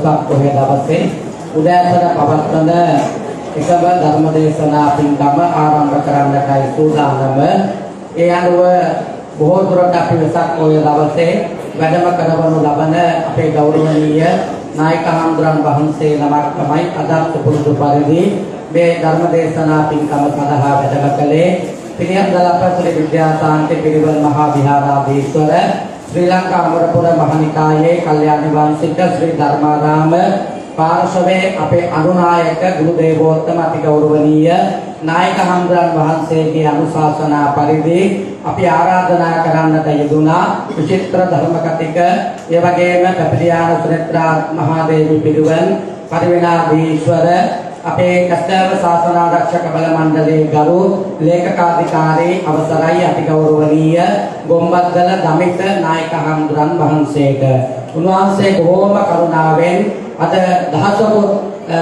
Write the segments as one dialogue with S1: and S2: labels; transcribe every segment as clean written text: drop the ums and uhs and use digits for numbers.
S1: වෙසක් පොහොය දවසේ උදෑසන පවත්වන එකම ධර්ම දේශනා පින්කම ආරම්භ කරන්නටයි සූදානම. ඒ අනුව බොහෝ දුරට අපි වෙසක් පොහොය දවසේ වැඩම කරවනු ලබන අපේ ගෞරවනීය නායක හඳුරන් වහන්සේ නමක් තමයි අද පුරුදු පරිදි මේ ධර්ම දේශනා පින්කම සඳහා වැඩම කළේ. පිළියන්දල අපසල විද්‍යාසාන්ති පිරිවල් මහා විහාරාධීශවර ශ්‍රී ලංකා අමරපුර මහනිකායේ කල්යාණ වාංශික ශ්‍රී ධර්මාරාම පාර්ශවයේ අපේ අනුනායක ගුරු දේවෝත්තම අතිගෞරවනීය නායක හඳුරන් වහන්සේගේ අනුශාසනා පරිදි අපි ආරාධනා කරන්නට යෙදුනා විචිත්‍ර ධර්ම කතික ඒ වගේම කපිලියාන සුනේත්‍රා මහදේවි පිරිවල් පරිවිනාධීශවර අපේ කස්තව ශාසනාරක්ෂක බල මණ්ඩලයේ ගරු ලේකකාධිකාරී අවසරයි අතිගෞරවනීය ගොම්බද්දල දමිත නායක හඳුරන් වහන්සේට උන්වහන්සේ බොහෝම කරුණාවෙන් අද දහසක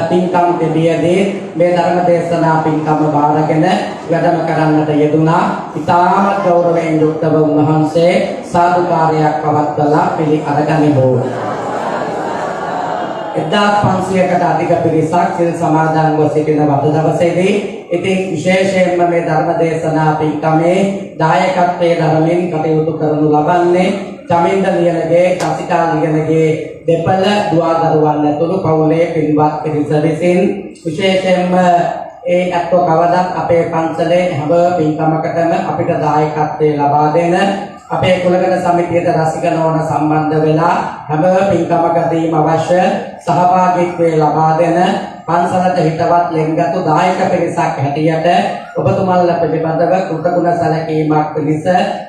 S1: පින්කම් දෙවියදී මේ ධර්ම දේශනා පින්කම බාරගෙන වැඩම කරන්නට යෙදුනා. ඉතාමත් ගෞරවයෙන් යුක්තව උන්වහන්සේ සාදුකාරයක් පවත්වලා පිළි අරගනිමු. 1500කට අධික පිරිසක් සිල් සමාදන්ව සිටින වද දවසේදී ඉතින් විශේෂයෙන්ම මේ ධර්ම දේශනා පින්කමේ දායකත්වයේ ධර්මයෙන් කටයුතු කරනු ලබන්නේ චමින්ද ලියනගේ කසිකා ලියනගේ දෙපළ දුවදරුවන් ඇතුළු පවුලේ පින්වත් පිරිස විසින් විශේෂයෙන්ම ඒ අත්ව කවදත් අපේ පන්සලේ හැම පින්කමකටම අපිට දායකත්වයේ ලබා දෙන අපේ කුලගණ සමිතියට රසික නොවන සම්බන්ධ වෙලා හැම පින්කමකදීම අවශ්‍ය සහභාගීත්වයේ ලබා දෙන පන්සලට හිතවත් ලෙන්ගතු දායක පිරිසක් හැටියට ඔබතුමන්ලා පිළිබඳව කෘතගුණ සැලකීමක් පිණිස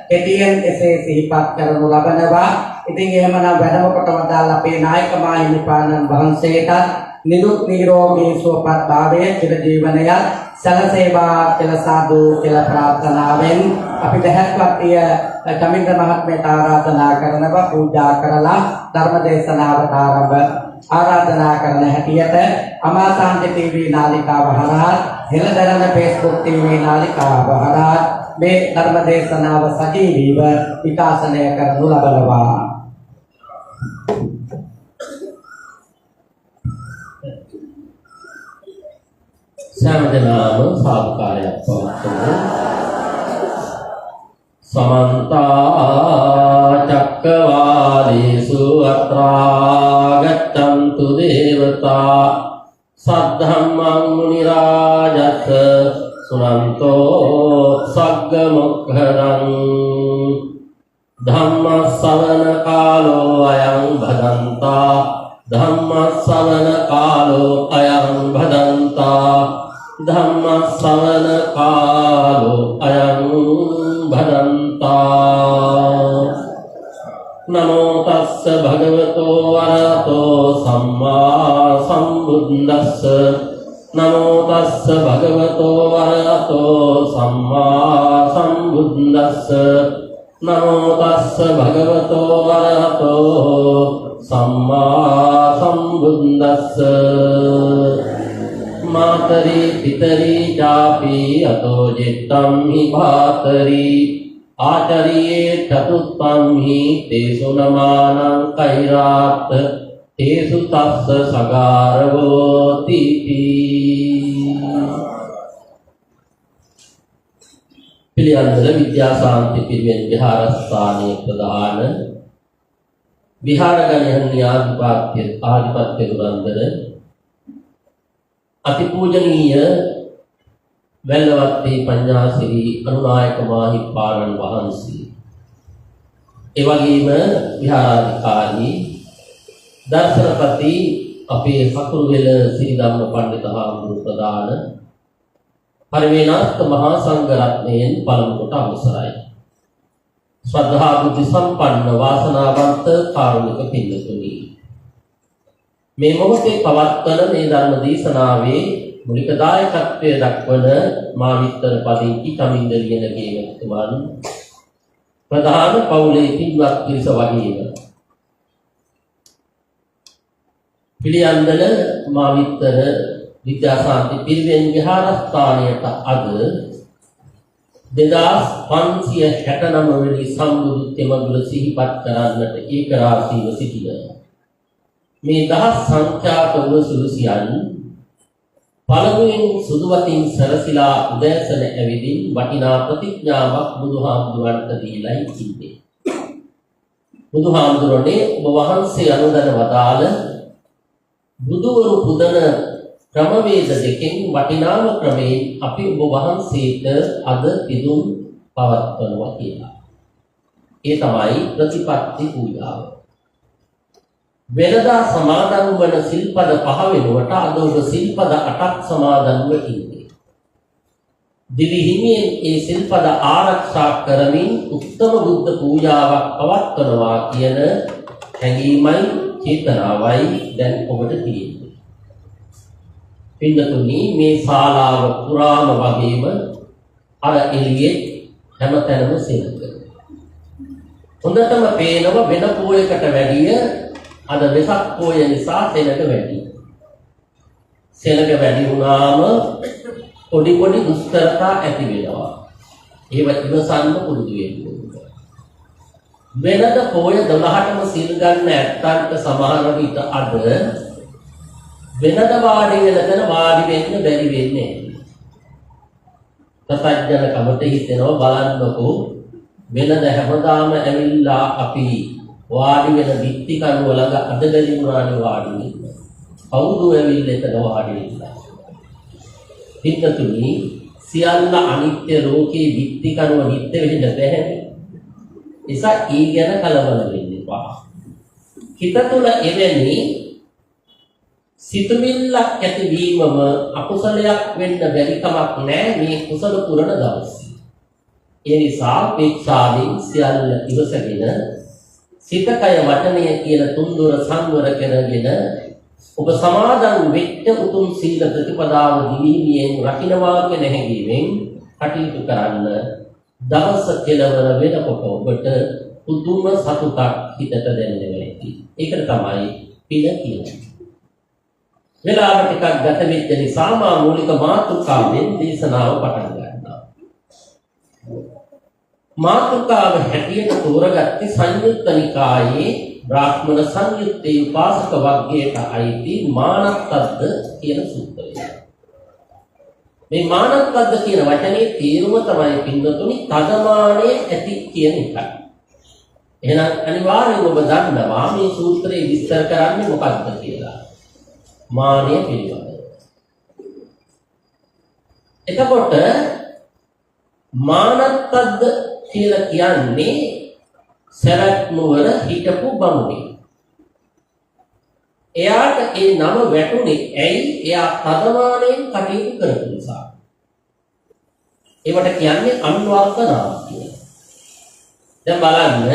S1: කෙටියෙන් එසේ සිහිපත් කරනු ලබනවා. ඉතින් එහෙමනම් වැඩම කොට වදාළ අපේ නායක මාහිමිපාණන් වහන්සේට නිදුක් නිරෝගී සුවපත් භාවයේ චිර ජීවනයත් සැලසේවා කියලා සාදු කියලා ප්‍රාර්ථනාවෙන් අපි දැහැත්වත්ිය චමින්ද මහත්මයාට ආරාධනා කරනවා පූජා කරලා ධර්ම දේශනාවට ආරාධනා කරන හැටියට අමාසාන්ති ටීවී නාලිකාව හරහා හෙළදරන Facebook ටීවී නාලිකාව හරහා මේ ධර්ම දේශනාව සජීවීව විකාශනය කරනු ලබනවා.
S2: සම්දනාම සාධකාරයක් පවත්වමු. සමන්ත චක්කවාලේසු අත්‍රා ගච්ඡන්තු දේවතා සද්ධම්මං මුනි රාජස් සුනන්තෝ සග්ග මොක්ඛදං ධම්ම ශ්‍රවණ කාලෝ අයං භදන්තා ධම්ම ශ්‍රවණ කාලෝ අයං භදන්තා ධම්ම ශ්‍රවණ කාලෝ අයං භදන්තා. නමෝ තස්ස භගවතෝ වරහතෝ සම්මා සම්බුද්දස්ස නමෝ තස්ස භගවතෝ වරහතෝ සම්මා සම්බුද්දස්ස නමෝ තස්ස භගවතෝ වරහතෝ සම්මා සම්බුද්දස්ස. මාතරී පිතරී චාපි අතෝ ජිත්තම් හි භාතරී ආචරියේ චතුත්තම් හි තේසු නමානං කෛරාත් තේසු තස්ස සගාරවෝති. පිළියන්දල විද්‍යාසාන්ති පිරිවෙන් විහාරස්ථානයේ ප්‍රධාන විහාරගණයන් ආධිපත්‍ය දුරන්දර අතිපූජනීය වැල්ලවත්තේ පඤ්ඤාසිරි අනුනායක මාහිමිපාණන් වහන්සේ, ඒ වගේම විහාරාධිකාරී දර්ශනපති අපේ හකුරුවෙල සිරිධම්ම පඬිත හාමුදුරු ප්‍රදාන පරිවේනාස්ත මහා සංඝ රත්නයෙන් පළමු කොට අවසරයි. ශ්‍රද්ධා බුද්ධ සම්පන්න වාසනාවන්ත කාරුණික පින්තුනි, මේ මොහොතේ පවත්වන මේ ධර්ම දේශනාවේ මුලික දායකත්වයේ දක්වන මා විස්තර පදිංචි චමින්ද ලියනගේ මෙතුමන් ප්‍රධාන පවුලේ පින්වත් පිරිස වගේම පිළියන්දල මා විස්තර විද්‍යාසාන්ති පිරිවෙන් විහාරස්ථානයට අද 2569 වෙනි සම්බුදු තෙමඟුල සිහිපත් කරන්නට ඒකරාශීව සිටින මේ දහස් සංඛ්‍යාත වූ සුළුසියන් පළමුවෙන් සුදුවතින් සරසිලා උදෑසන ඇවිදින් වටිනා ප්‍රතිඥාවක් බුදුහාමුදුරන්ට දීලා ඉන්නේ. බුදුහාමුදුරනේ ඔබ වහන්සේ අනුදැන වදාළ බුදුවරු පුදන ක්‍රමවේද දෙකෙන් වටිනාම ක්‍රමයෙන් අපි ඔබ වහන්සේට අද පිදුම් පවත්වනවා කියලා. ඒ තමයි ප්‍රතිපත්ති පූජාව. වෙනදා සමාදන් වන සිල්පද 5 වෙනුවට අද ඔබ සිල්පද 8ක් සමාදන්ව ඉන්නේ. දිවි හිමියෙන් ඒ සිල්පද ආරක්ෂා කරමින් උත්තම බුද්ධ පූජාවක් පවත්වනවා කියන හැඟීමයි චේතනාවයි දැන් ඔබට තියෙන්නේ. පින්නතුනි මේ ශාලාව පුරාම වගේම අර එළියේ හැමතැනම සෙනඟ. හොඳටම පේනව වෙන පොයකට වැඩිය අද වෙසක් පොය නිසා සෙනඟ වැඩි. සෙනඟ වැඩි වුණාම පොඩි පොඩි දුෂ්කරතා ඇති වෙනවා. ඒව ඉවසන්න පුරුදු වෙන්න ඕනේ. වෙනද පොය 12ටම සිල් ගන්න ඇත්තන්ට සමහර විට අද වෙනද වාඩි වෙන තැන වාඩි වෙන්න බැරි වෙන්නේ. තත්ජන කමට හිතෙනවා බලන්නකෝ වෙනද හැමදාම ඇවිල්ලා අපි වාඩි වෙන විත්ති කනුව ළඟ අද බැරි වුණානේ වාඩි වෙන්න. කවුද ඇවිල්ලා එතන වාඩි වෙන්නේ? පිටතුනි සියල්ල අනිත්‍ය ලෝකේ විත්ති කනුව නිත්‍ය වෙන්න බැහැ. නිසා ඊ ගැන කලබල වෙන්න එපා. හිත තුළ එවැනි සිතුවිල්ලක් ඇතිවීමම අකුසලයක් වෙන්න බැරි කමක් නැහැ මේ කුසල පුරණ දවසේ. ඒ නිසා පීක්ෂාවෙන් සියල්ල ඉවසගෙන සිත කය වචනය කියන තුන්දොර සංවර කරගෙන ඔබ සමාදන් වෙච්ච උතුම් සීල ප්‍රතිපදාව දිවිමියෙන් රකින්නවා කියන හැඟීමෙන් කටයුතු කරන්න. දවස කෙලවර වෙනකොට ඔබට පුදුම සතුටක් හිතට දැනෙනවා ඇති. ඒකට තමයි පින කියන්නේ. වෙලාව ටිකක් ගත වෙච්ච නිසා මා මූලික මාතෘකාවෙන් දේශනාව පටන් ගන්නවා. මාතෘකාව හැටියට තෝරගත්තේ සංයුත්ත නිකායේ බ්‍රාහ්මණ සංයුත්තේ උපාසක වර්ගයට අයිති මානත්තද්ද කියන සූත්‍රය. මේ මානත්තද්ද කියන වචනේ තේරුම තමයි පින්වතුනි තදමානයේ ඇති කියන එකයි. එහෙනම් අනිවාර්යයෙන්ම ඔබ දන්නවා මේ සූත්‍රයේ විස්තර කරන්නේ මොකක්ද කියලා. මානය පිළිබඳව. එතකොට මානත්තද්ද කියලා කියන්නේ සරත් නුවර හිටපු බමුණෙක්. එයාට ඒ නම වැටුනේ ඇයි? එයා තදමානයෙන් කටයුතු කරපු නිසා. ඒවට කියන්නේ අන්වර්ථ නාම කියලා. දැන් බලන්න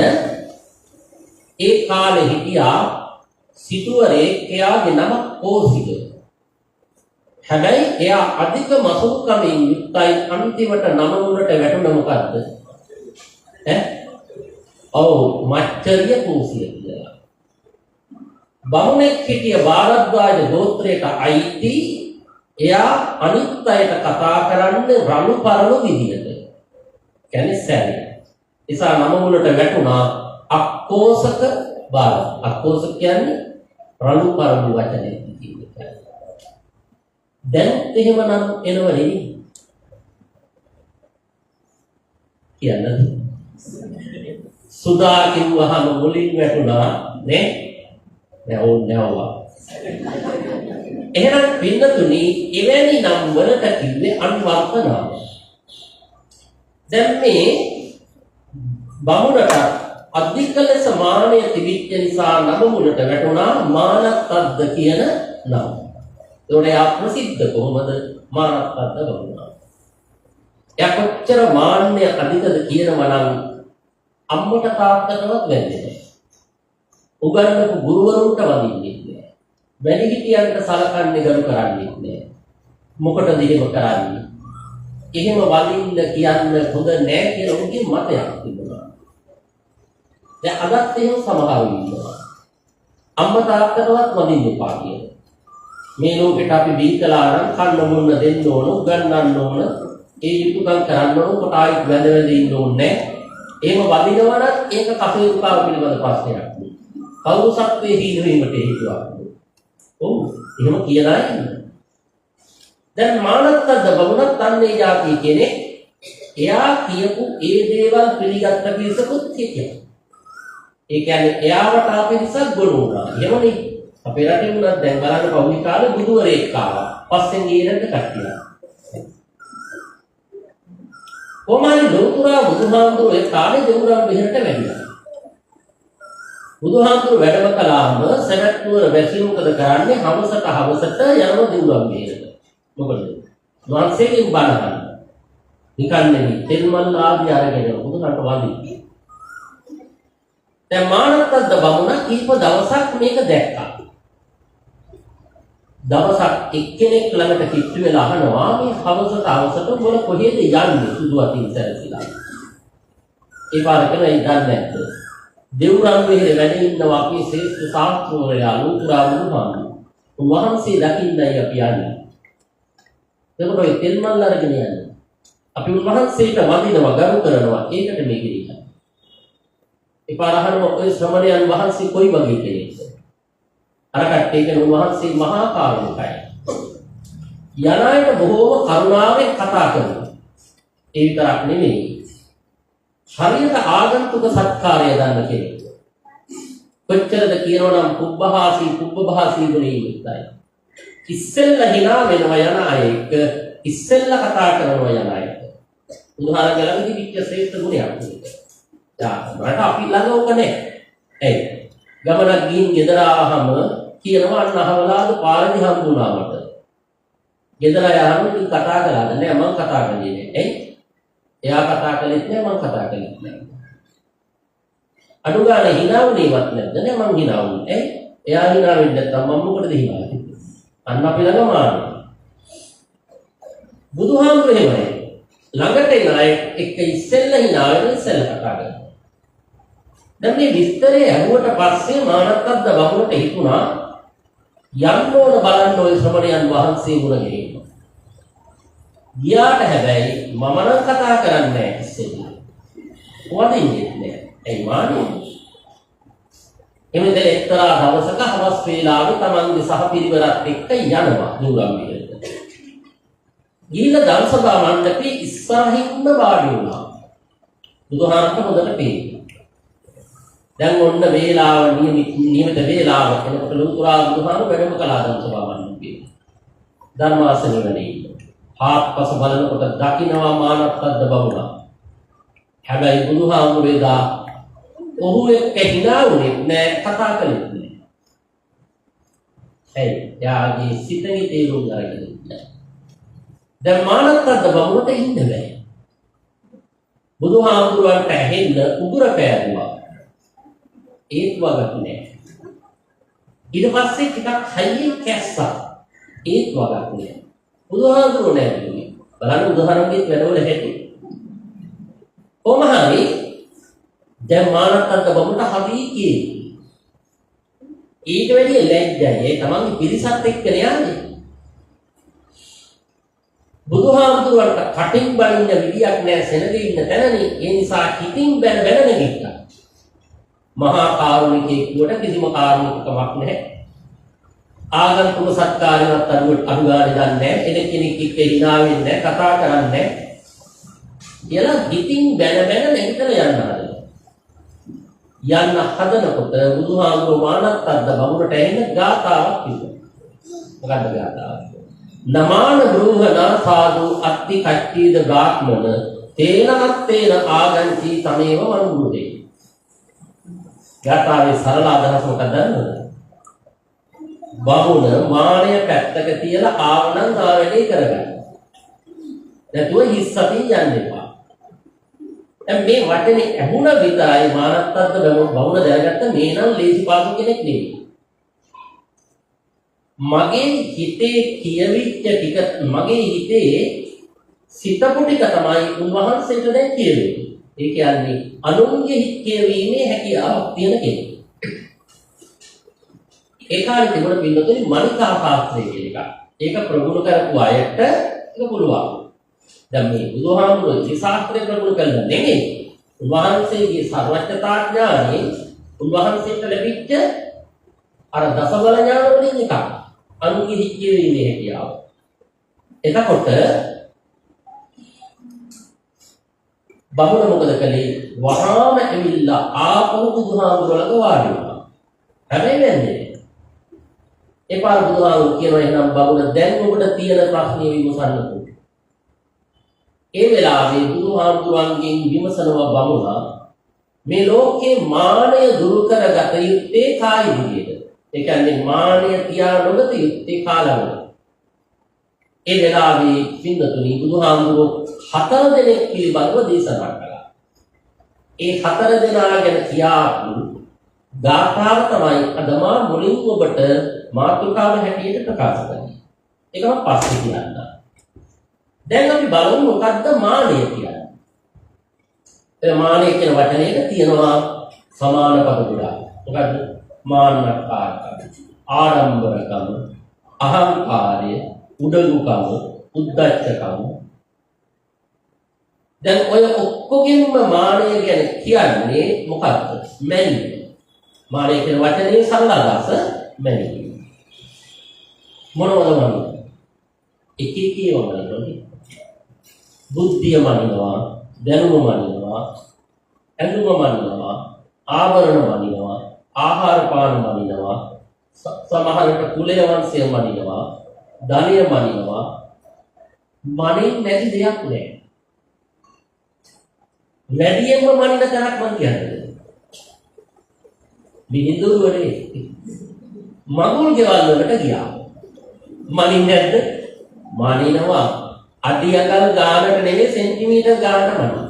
S2: ඒ කාලේ හිටියා සිටුවරේ එයාගේ නම කෝසික. හැබැයි එයා අධික මසුරුකමින් යුක්තයි අන්තිමට නම උඩට වැටුණ මොකද්ද? මච්චරිය කෝසිය කියලා. බමුණෙක් හිටිය භාරද්වාජ ගෝත්‍රයට අයිති එයා අනිත් අයට කතා කරන්නේ රළු පරළු විදියට. කියන්නේ සැරේ. නිසා නම උඩට වැටුණා අක්කෝසක බාල. අක්කෝසක කියන්නේ රළු පරළු වචනේ කියන්නේ. දැන් එහෙමනම් එනව නෙවෙයි. කියන්නේ සුදා කිව්වහම මුලින් වැටුණා නේ? නැවුවා. එහෙනම් පින්නතුනි එවැනි නම් වලට කිව්වේ අන්වර්ථ නාම. දැන් මේ බමුණට අධික ලෙස මානය තිබිච්ච නිසා නම මුලට වැටුණා මානත්තද්ද කියන නම. ඒකට යා ප්‍රසිද්ධ කොහොමද මානත්තද්ද වුණා. එයා කොච්චර මාන්නය අධිකද කියනවා නම් අම්මට තාත්තටවත් වැදෙන්නේ නැහැ. උගන්වපු ගුරුවරුන්ට වදින්නේ නැහැ. වැඩිහිටියන්ට සලකන්නේ ගරු කරන්නේ නැහැ. මොකටද එහෙම කරන්නේ? එහෙම වදින්න කියන්න හොඳ නැහැ කියලා උන්ගේ මතයක් තිබුණා. දැන් අදත් එහෙම සමහරව ඉන්නවා. අම්මා තාත්තටවත් වදින්න එපා කියන. මේ ලෝකෙට අපි බීතලා නම් කන්න මොන්න දෙන්න ඕන, උගන්වන්න ඕන, ඒ යුතුයකම් කරන්න ඕන, කොට ආයිත් වැඳ වැඳ ඉන්න ඕනේ නැහැ. එහෙම වදිනවා නම් ඒක කටයුතුකාව පිළිබඳ ප්‍රශ්නයක් නෙවෙයි. කවුරු සත්වයේ හිණවීමට හේතුවක් නෙවෙයි. ඔව් එහෙම කියන අය ඉන්නවා. දැන් මානත්තද්ද බමුණත් අන්නේ જાතිය කෙනෙක් එයා කියපු ඒ දේවල් පිළිගත්ත පිරිසකුත් හිටියා. ඒ කියන්නේ එයාවට ආපිරිසක් ගොනු වුණා. එහෙමනේ. අපේ රටේ වුණත් දැන් බලන්න පෞද්ගලික කාලේ බුදුවරයෙක් ආවා. පස්සෙන් ගියනට කට්ටිය. කොමාලි ලෝතුරා බුදුහාමුදුරුවෝ ඒ කාලේ දෙවුරම් බෙහෙරට වැඩිලා. බුදුහාමුදුරුවෝ වැඩම කළාම සවැත්නුවර වැසි මොකද කරන්නේ? හවසට යනවා දෙවුරම් බෙහෙරට. මොකද? වහන්සේගෙන් බණ අහන්න. නිකන් නෙමෙයි තෙල් මල් ආදී අරගෙන බුදුහාට වඳින්න. දැන් මානත්තද්ද බමුණ කීප දවසක් මේක දැක්කා. දවසක් එක්කෙනෙක් ළඟට කිට්ටු වෙලා අහනවා මේ හවසට මොන කොහෙද යන්නේ සුදු අතින් සැරසිලා. ඒ පාර කරේ දන්නේ නැද්ද? දෙවුරම් වෙහෙර වැඩ ඉන්නවා අපි ශ්‍රේෂ්ඨ ශාස්ත්‍රවරයා ලෝතුරා බුදුහාමුදුරුවෝ. උන්වහන්සේ දකින්නයි අපි යන්නේ. එතකොට ඒ තෙල් මල් අරගෙන යන්නේ. අපි උන්වහන්සේට වඳිනවා ගරු කරනවා ඒකට මේ ගිහින්. ඒ පාර අහනවා ඔය ශ්‍රමණයන් වහන්සේ කොයි වගේ කෙනෙක්ද? අර කට්ටිය කියන උන්වහන්සේ මහා කාරුණිකයි. යන අයට බොහෝම කරුණාවෙන් කතා කරනවා. ඒ විතරක් නෙමෙයි. හරියට ආගන්තුක සත්කාරය දන්න කෙනෙක්. කොච්චරද කියනවනම් කුබ්බභාසී ගුණී යුක්තයි. ඉස්සෙල්ලා hina වෙනවා යන අය එක්ක ඉස්සෙල්ලා කතා කරනවා යන අය. උදාහරණ ළඟදී විච්ච ශ්‍රේෂ්ඨ ගුණයක්. මට අපි ළඟ ඕක නැහැ. ඇයි? ගමනක් ගිහින් ගෙදර ආවහම කියනවා අන්න අහවලාද පාරදී හම්බුණා මට. ගෙදර යහම ඉතින් කතා කළාද? නෑ මම කතා කළේ නෑ. ඇයි? එයා කතා කළෙත් නෑ මම කතා කළෙත් නෑ. අඩු ගානේ hina වුණේවත් නැද්ද? නෑ මං hina වුණේ. ඇයි? එයා hina වෙන්නේ නැත්නම් මම මොකටද hina වෙන්නේ? අන්න අපි ළඟ මානවා. බුදුහාමුදුරේ එහෙමයි. ළඟට එන අය එක්ක ඉස්සෙල්ලා hina වෙන ඉස්සෙල්ලා කතා කරනවා. දැන් මේ විස්තරය ඇහුවට පස්සේ මානත්තද්ද බමුණට හිතුණා යන්න ඕන බලන්න ওই ශ්‍රමණයන් වහන්සේ මුණ ගැහිලා. ගියාට හැබැයි මම නම් කතා කරන්නේ නැහැ ඉස්සෙල්ලා. වදින්නේ නැහැ. ඒ මානේ. එමෙතන එක්තරා දවසක හවස් වේලාවේ තමන්ගේ සහපිරිවරත් එක්ක යනවා දුරම්බියට. ගිහිල්ලා දවසදා මණ්ඩපේ ඉස්සරහින්ම වාඩි වුණා. බුදුහාමට හොඳට පේනවා. දැන් ඔන්න වේලාව නියමිත වේලාව කෙනෙකුට ලෝතුරා බුදුහාම වැඩම කළා දවසදා මණ්ඩපේ. ධර්මාසනෙ වැඩ ඉන්න. හාත්පස බලනකොට දකින්නවා මානත්තද්ද බමුණා. හැබැයි බුදුහාමුදුරේදා ඔහු එක්ක hina වුණේ නෑ කතා කළේ නෑ. ඇයි? යාගේ සිතේ තේරුම් අරගෙන ඉන්න. දැන් මානත්තද්ද බමුණට ඉන්න බෑ. බුදුහාමුදුරන්ට ඇහෙන්න උගුර පෑදුවා. ඒත් වගක් නෑ. ඊට පස්සේ ටිකක් හයියෙන් කැස්සා. ඒත් වගක් නෑ. බුදුහාමුදුරුවෝ නෑ කිව්වේ. බලන්න උදාහරණයක් වැඩවල හැටි. කොහොම හරි දැන් මානත්තද්ද බමුණට හරි කියේ. ඊට වැඩිය ලැජ්ජයි. ඒ තමන්ගේ පිරිසත් එක්ක යන්නේ. බුදුහාමුදුරුවන්ට කටින් බලින්න විදියක් නෑ සෙනගේ ඉන්න තැනනේ. ඒ නිසා හිතින් බැන නැගිට්ටා. මහා කාරුණිකයෙකුට කිසිම කාරුණිකකමක් නැහැ. ආගන්තුක සත්කාරයවත් අනුගානේ දන්නේ නැහැ. එනෙක් එක්ක hina වෙන්නේ නැහැ, කතා කරන්නේ නැහැ. කියලා හිතින් බැන නැගිටලා යන්න හදනවා. යන්න හදනකොට බුදුහාමුදුරුවෝ මානත්තද්ද බමුණට ඇහෙන ගාථාවක් කිව්වා. මොකක්ද ගාථාව? නමාන බ්‍රූහනා සාදු අත්ති කච්චීද බ්‍රාහ්මණ තේනත්තේන ආගන්ති තමේව වන්දුදේ. ගාථාවේ සරල අදහස මොකක්ද දන්නවද? බමුණ මානය පැත්තක තියලා ආවනම් ආවැඩේ කරගන්න. නැතුව හිස් අතින් යන්න එපා. දැන් මේ වචනේ ඇහුණ විතරයි මානත්තද්ද බමුණ දැනගත්ත මේ නම් ලේසි පාසු කෙනෙක් නෙවෙයි. මගේ හිතේ කියවිච්ච ටික මගේ හිතේ සිතපු ටික තමයි උන්වහන්සේට දැන් කියවෙන්නේ. ඒ කියන්නේ අනුන්ගේ හිත කියවීමේ හැකියාවක් තියෙන කෙනෙක්. ඒ කාලේ තිබුණ පින්නතුනි මනිකා ශාස්ත්‍රය කියන එක. ඒක ප්‍රගුණ කරපු අයට ඒක පුළුවන්. දැන් මේ බුදුහාමුදුරුවෝ මේ ශාස්ත්‍රය ප්‍රගුණ කළා නෙමෙයි. උන්වහන්සේගේ සර්වඥතා ඥානෙ උන්වහන්සේට ලැබිච්ච අර දසබල ඥාන වලින් එකක්. අනුගිහිච්ච වීමේ හැකියාව. එතකොට බමුණ මොකද කළේ? වහාම ඇවිල්ලා ආපහු බුදුහාමුදුරලක වාඩි වුණා. හැබැයි වෙන්නේ එපාර බුදුහාමුදුරු කියනවා එහෙනම් බමුණ දැන් ඔබට තියෙන ප්‍රශ්නේ විමසන්නකෝ. ඒ වෙලාවේ බුදුහාමුදුරන්ගෙන් විමසනවා බමුණා මේ ලෝකේ මානය දුරු කරගත යුත්තේ කායි විදියට? ඒ කියන්නේ මානය තියා නොගත යුත්තේ කාලවල. ඒ වෙලාවේ පින්නතුනි බුදුහාමුදුරුවෝ 4 දෙනෙක් පිළිබඳව දේශනා කළා. ඒ 4 දෙනා ගැන කියාපු ගාථාව තමයි අද මා මුලින් ඔබට මාතෘකාව හැටියට ප්‍රකාශ කරන්නේ. ඒක මම පස්සේ කියන්නම්. දැන් අපි බලමු මොකද්ද මානය කියන්නේ. ඒ මානය කියන වචනේක තියෙනවා සමාන පද ගොඩක්. මොකද්ද? මාන්නකාරකම, ආඩම්බරකම, අහංකාරය, උඩඟුකම, උද්දච්චකම. දැන් ඔය ඔක්කොගෙම මානය ගැන කියන්නේ මොකක්ද? මැනීම. මානය කියන වචනේ සරල අදහස මැනීම. මොනවද මනින්නේ? එක එක ඒවා මනින්නේ. බුද්ධිය මනිනවා, දැනුම මනිනවා, ඇඳුම මනිනවා, ආභරණ මනිනවා, ආහාර පාන මනිනවා, සමහරට කුලය වංශය මනිනවා, ධනය මනිනවා. මනින් නැති දෙයක් නෑ. වැඩියෙන්ම මනින තරක් මං කියන්නේ. මිහිඳුවරේ මගුල් ගෙවල් වලට ගියා. මනින්නේ නැද්ද? මනිනවා. අඩියකල් ගානට නෙවෙයි සෙන්ටිමීටර් ගානට මනිනවා.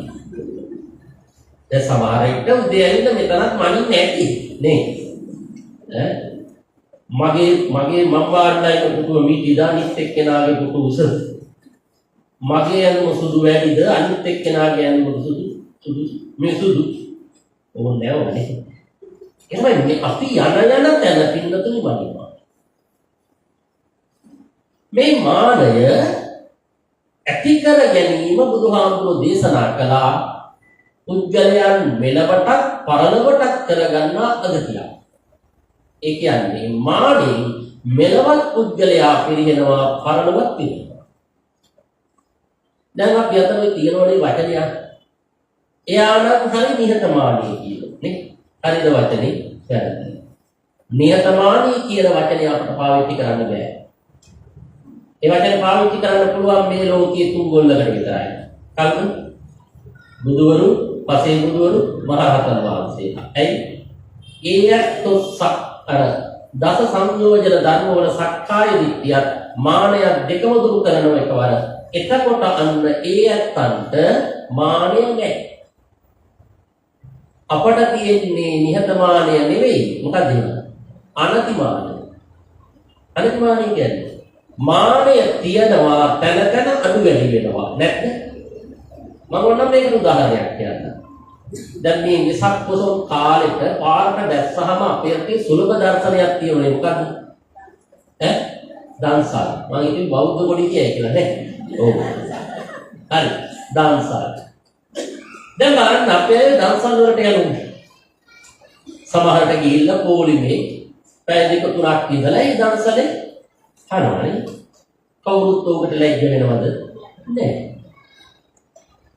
S2: දැන් සමහර විට උදේ ඇවිල්ලා මෙතනත් මනින්නේ නැති නේ. මගේ මම වාඩිලා පුතුව මිටිදා අනිත් එක්කෙනාගේ පුතු උස. මගේ යන්න සුදු වැඩිද අනිත් එක්කෙනාගේ යන්න සුදු මේ සුදු. ඕනේ නැහැ. එහෙනම් මේ අපි යන තැන පින්නතුනි මනිනවා. මේ මානය ඇති කර ගැනීම බුදුහාමුදුරෝ දේශනා කළා. පුද්ගලයන් මෙලවටත් පරලොවටත් කරගන්නා අගතියක්. ඒ කියන්නේ මානෙන් මෙලවත් පුද්ගලයා පිරිනවනවා පරලොවත් පිරිනවනවා. දැන් අපි අතන තියෙනවනේ වචනයක්. එයා නම් හරි නිහතමානී කියලා නේ. හරිද වචනේ? වැරදි. නිහතමානී කියන වචනේ අපට පාවිච්චි කරන්න බෑ. ඒ වචනේ පාවිච්චි කරන්න පුළුවන් මේ ලෝකයේ තුන් ගොල්ලකට විතරයි. කවුද? බුදුවරු, පසේ බුදුවරු, මහරහතන් වහන්සේලා. ඇයි? අර දස සංයෝජන ධර්ම වල සක්කාය දිට්ඨියත් මානයත් දෙකම දුරු කරනව එකවර. එතකොට අන්න ඒ ඇත්තන්ට මානය නැහැ. අපට තියෙන්නේ නිහතමානය නෙවෙයි. මොකද අනතිමානය. අනතිමානය කියන්නේ මානය තියනවා තැන අඩු වැඩි වෙනවා නැත්ද? මම ඔන්නම් මේකට උදාහරණයක් කියන්නම්. දැන් මේ විසක් පොසොන් කාලෙට පාරට දැස්සහම අපේ අතේ සුලභ දර්ශනයක් තියෙනවා. මොකද්ද? දන්සල්. මම ඉතින් බෞද්ධ පොඩි කියයි කියලා නේ. ඔව්. හරි. දන්සල්. දැන් බලන්න අපේ දන්සල් වලට යනවා. සමහරට ගිහිල්ලා පොලිමේ පැය දෙක තුනක් ඉඳලා ඒ දන්සලේ හරවනේ. කවුරුත් උකට ලැජ්ජ වෙනවද? නෑ.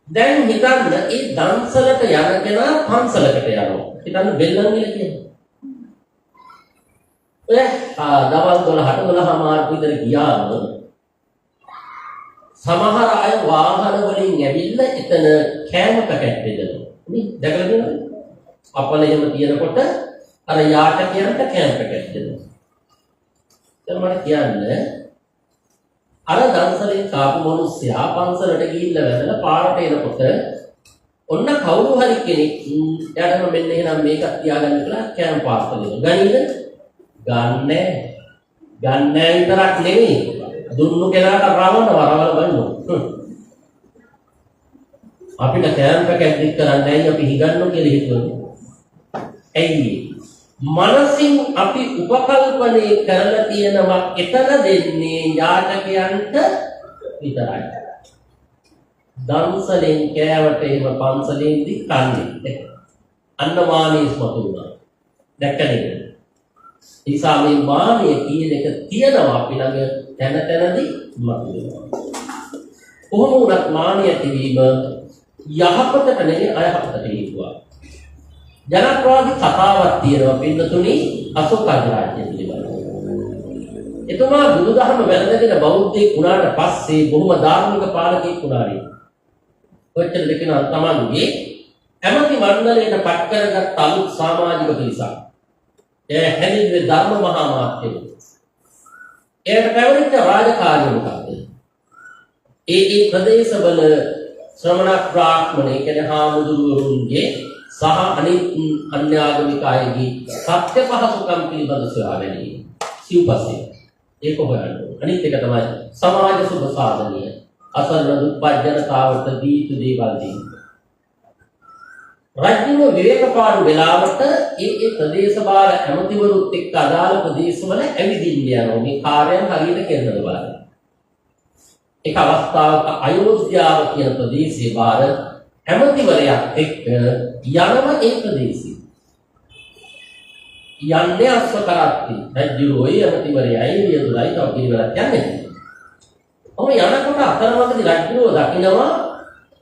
S2: දැන් හිතන්න ඒ දන්සලට යන කෙනා පන්සලකට යනවා. හිතන්න බෙල්ලන් කියලා කියනවා. දවල් 12ට 12 මාර්ග විතර ගියාම සමහර අය වාහන වලින් ඇවිල්ලා එතන කෑම පැකට් බෙදනවා. නේ? දැකලා තියෙනවද? අපල එහෙම තියෙනකොට අර යාටකයන්ට කෑම පැකට් දෙනවා. දැන් මට කියන්න අර දන්සලෙන් කාපු මිනිස්සයා පන්සලට ගිහිල්ලා වැදලා පාරට එනකොට ඔන්න කවුරු හරි කෙනෙක් එයාටම මෙන්න එහෙනම් මේකක් තියාගන්න කියලා කෑම පාස්කල් දෙනවා. ගනීද? ගන්නෑ. ගන්නෑ විතරක් නෙවෙයි. දුන්නු කෙනාට රවල බලනවා. අපිට කෑම පැකට් දික් කරන්නේ නැයි අපි හිගන්නෝ කියලා හිතුවනේ. ඇයි? මනසින් අපි උපකල්පනය කරලා තියෙනවා එතන දෙන්නේ යාචකයන්ට විතරයි. දන්සලෙන් කෑවට එහෙම පන්සලෙන්දි කන්නේ. අන්න මානෙස් මතුණා. දැක්කද? නිසා මේ මානය කියන එක තියෙනවා අපි ළඟ තැන තැනදී මතුවෙනවා. කොහොම වුණත් මානය ඇතිවීම යහපතට නෙවෙයි අයහපතට හේතුවක්. ජනප්‍රවාදී කතාවක් තියෙනවා පින්නතුනි අශෝක අධිරාජ්‍ය පිළිබඳව. එතුමා බුදුදහම වැළඳගෙන බෞද්ධයෙක් වුණාට පස්සේ බොහොම ධාර්මික පාලකයෙක් වුණා නේ. ඔච්චර දෙකන තමන්ගේ ඇමති මණ්ඩලයට පත් කරගත් අලුත් සමාජික පිරිසක්. ඒ හැදින්වේ ධර්ම මහා මාත්‍යය. ඒකට පැවරිච්ච රාජකාරිය මොකක්ද? ඒ ප්‍රදේශවල ශ්‍රමණ බ්‍රාහ්මණ කියන්නේ හාමුදුරුවරුන්ගේ සහ අනිත් අන්‍යාගමික අයගේ සත්‍ය පහසුකම් පිළිබඳ සොයා ගැනීම. සිව්පස්සේ. ඒක හොයන්න ඕන. අනිත් එක තමයි සමාජ සුභ සාධනීය. අසරණ දුප්පත් ජනතාවට දී යුතු දේවල් දීම. රජුව විවේකපාරු වෙලාවට ඒ ප්‍රදේශ බාර ඇමතිවරුත් එක්ක අදාළ ප්‍රදේශවල ඇවිදින්න යනවා. මේ කාර්යයන් හරියට කරනද බලන්න. එක අවස්ථාවක අයෝධ්‍යාව කියන ප්‍රදේශයේ බාර ඇමතිවරයෙක් එක්ක යනවා ඒ ප්‍රදේශේ. යන්නේ අස්ව කරත්ති. රජුයි ඇමතිවරයයි වියදුලයි තව පිළිවෙලක් යන්නේ. ඔහොම යනකොට අතරමඟදී රජුව දකිනවා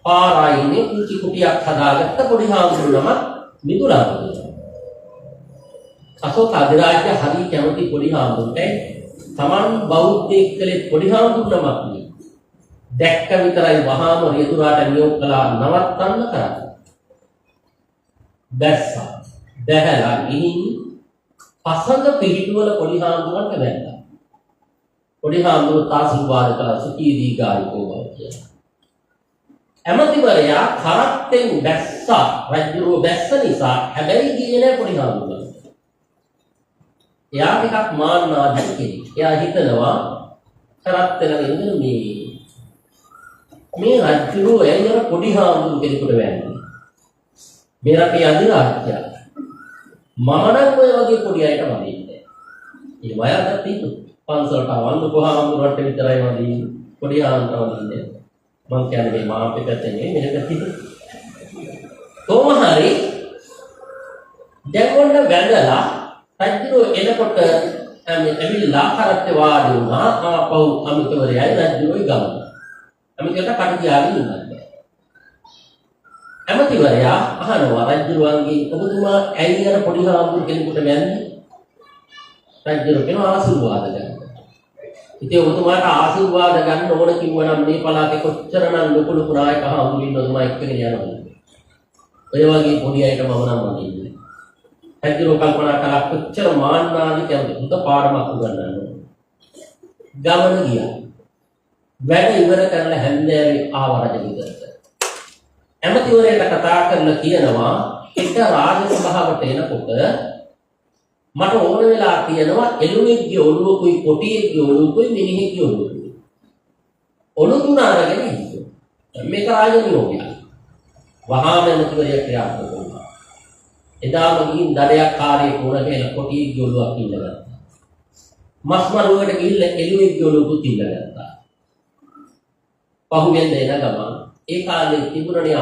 S2: පාරායිනේ කුංචි කුටියක් හදාගත්ත පොඩි හාමුදුරුවම මිදුලා වුණා. අශෝක අධිරාජ්‍ය හරි කැමති පොඩි හාමුදුරුවන්ට තමන් බෞද්ධයෙක් කලේ පොඩි හාමුදුරුවමක් නේ. දැක්ක විතරයි වහාම රියදුරාට නියෝග කළා නවත්තන්න කරා. දැස්සා දැහැලා ගිහින් පසඟ පිළිතුවල පොඩි හාමුදුරුවන්ට වැන්දා. පොඩි හාමුදුරුවෝ ආශිර්වාද කළා සුඛී දීර්ඝායුකෝ බව කියලා. ඇමතිවරයා කරත්තෙන් දැස්සා රජුව දැස්ස නිසා හැබැයි ගියේ නැහැ පොඩි හාමුදුරුවෝ. එයා ටිකක් මාන්නාදී කෙනෙක්. එයා හිතනවා කරත්තෙල ඉන්න මේ රජුව එයර පොඩි හාමුදුරුවෝ කෙනෙකුට වැන්නේ. මේ රටේ අධිරාජ්‍යය මම නම් ඔය වගේ පොඩි අයට වදින්නේ. ඒ වයසට තියෙන පන්සලට වන්දු කොහාමුදුරට විතරයි වදින්නේ. පොඩි හාමුදුරුවෝ වදින්නේ. මං කියන්නේ මේ මාපේ පැත්තේ නෙමෙයි මෙහෙට තියෙන්නේ. කොහොම හරි දැන් ඔන්න වැඳලා රජුව එනකොට ඇවිල්ලා කරත්තේ වාඩි වුණා. ආපහු අමිතවරයයි රජුවයි ගමන. අමිතට කට තියාගෙන ඉන්නවා. ඇමතිවරයා අහනවා රජුරුවන්ගේ ඔබතුමා ඇයි අර පොඩි හාමුදුරු කෙනෙකුට වැන්නේ? රජුරු කියනවා ආශිර්වාද ගන්න. ඉතින් ඔබතුමාට ආශිර්වාද ගන්න ඕන කිව්වනම් මේ පළාතේ කොච්චරනම් ලොකු ලොකු නායක හාමුදුරු ඉන්නවද මම එක්කගෙන යනවා. ඔය වගේ පොඩි අයට මම නම් වදින්නේ. රජුරු කල්පනා කළා කොච්චර මාන්නාදී කියන්නේ හොඳ පාඩමක් උගන්වන්න ඕන. ගමන ගියා. වැඩ ඉවර කරලා හැන්දෑවේ ආව රජගෙදරට. ඇමතිවරයාට කතා කරලා කියනවා එක රාජසභාවට එනකොට මට ඕන වෙලා තියෙනවා එළුවෙක්ගේ ඔළුවකුයි කොටියෙක්ගේ ඔළුවකුයි මිනිහෙක්ගේ ඔළුවකුයි. ඔළුව තුන අරගෙන ඉන්නවා. මේක රාජ නියෝගයක්. වහාම ඇමතිවරයා ක්‍රියාත්මක වුණා. එදාම ගිහින් දඩයක් කාර්යයක් වුණ කියලා කොටියෙක්ගේ ඔළුවක් ඉල්ලගත්තා. මස් මරුවකට ගිහිල්ලා එළුවෙක්ගේ ඔළුවකුත් ඉල්ලගත්තා. පහුවෙන්ද එන ගමන් ඒ කාලේ තිබුණනේ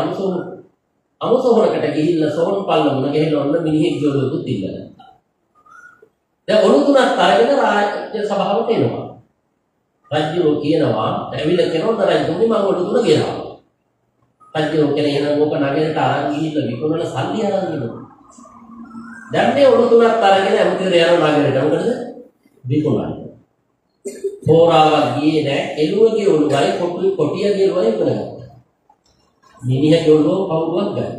S2: අමුසොහනකට ගිහිල්ලා සෝන් පල්ල මුණ ගහලා ඔන්න මිනිහෙක්ගේ ඔළුවකුත් ඉල්ලගත්තා. දැන් ඔළුව තුනක් අරගෙන රාජ්‍ය සභාවට එනවා. රජුරෝ කියනවා ඇවිල්ලා කියනවා රජුනි මම ඔළුව තුන ගෙනවා. රජුරෝ කියන එහෙනම් ඕක නගරයට අරන් ගිහිල්ලා විකුණලා සල්ලි අරන් එනවා. දැන් මේ ඔළුව තුනක් අරගෙන ඇමතිවරයා යනවා නගරයට. මොකද විකුණන්න. හෝරාවක් ගියේ නැහැ. එළුවගේ ඔළුවයි කොටියගේ ඔළුවයි විකුණනවා. මිනිහගේ ඔළුව කවුරුවත් ගන්න.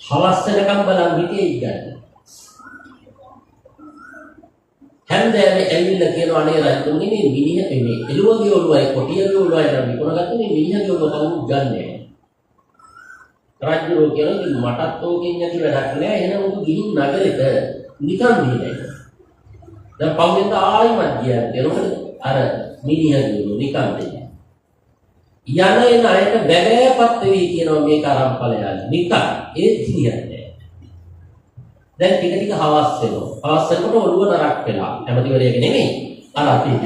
S2: හවස් වෙනකම් බලන් හිටියේ ගන්න. හැන්දෑවේ ඇවිල්ලා කියනවා අනේ රජතුමනි මේ මිනිහ මේ එළුවගේ ඔළුවයි කොටියගේ ඔළුවයි නම් විකුණගත්ත මේ මිනිහගේ ඔළුව කවුරුත් ගන්නෑ. රජුරෝ කියනවා මටත් ඕකෙන් නැති වැඩක් නෑ. එහෙනම් උඹ ගිහින් නගරෙට නිකන් දීලා. දැන් පවුලෙන් ආයිමත් ගියා. එතකොට අර මිනිහගේ ඔළුව නිකන් දෙන්න. යන එන අයට බැගෑපත් වෙවි කියනවා මේක ආරම්භඵලයන් නිකන් ඒ සිහියන්නේ. දැන් ටික ටික හවස් වෙනවා. හවස් වෙනකොට ඔළුව නරක් වෙලා. ඇමතිවරයාගේ නෙමෙයි අර අපේ.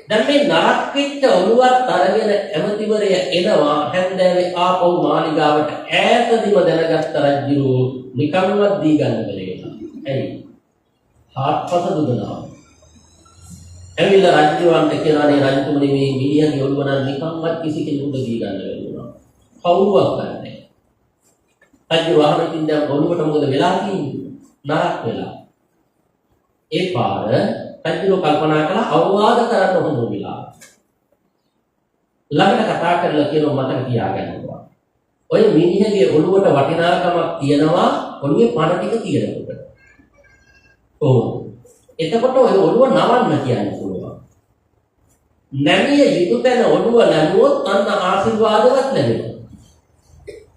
S2: දැන් මේ නරක් වෙච්ච ඔළුවත් අරගෙන ඇමතිවරයා එනවා හැන්දෑවේ ආපහු මාලිගාවට ඈතදීම දැනගත්ත රජු නිකන්වත් දී ගන්න බැහැ. ඇයි? හාත්පස දුදනවා. ඇවිල්ලා රජුවන්ට කියලානේ රජතුමනි මේ මිනිහගේ ඔළුව නම් නිකම්වත් කිසි කෙනෙකුට දී ගන්න බැරි වුණා. කවුරුවක් ගන්නෑ. රජු වහන ඉතින් දැන් ඔළුවට මොකද වෙලා තියෙන්නේ? නරක් වෙලා. ඒ පාර රජු කල්පනා කළා අවවාද කරන්න හොඳ වෙලා. ළඟට කතා කරලා කියනවා මතක තියාගන්නවා. ඔය මිනිහගේ ඔළුවට වටිනාකමක් තියනවා ඔළුවේ පණ ටික තියෙනකොට. ඔව්. එතකොට ඔය ඔළුව නවන්න කියන්න පුළුවන්. නැමිය යුතු තැන ඔළුව නැමුවොත් අන්න ආශිර්වාදවත් ලැබෙනවා.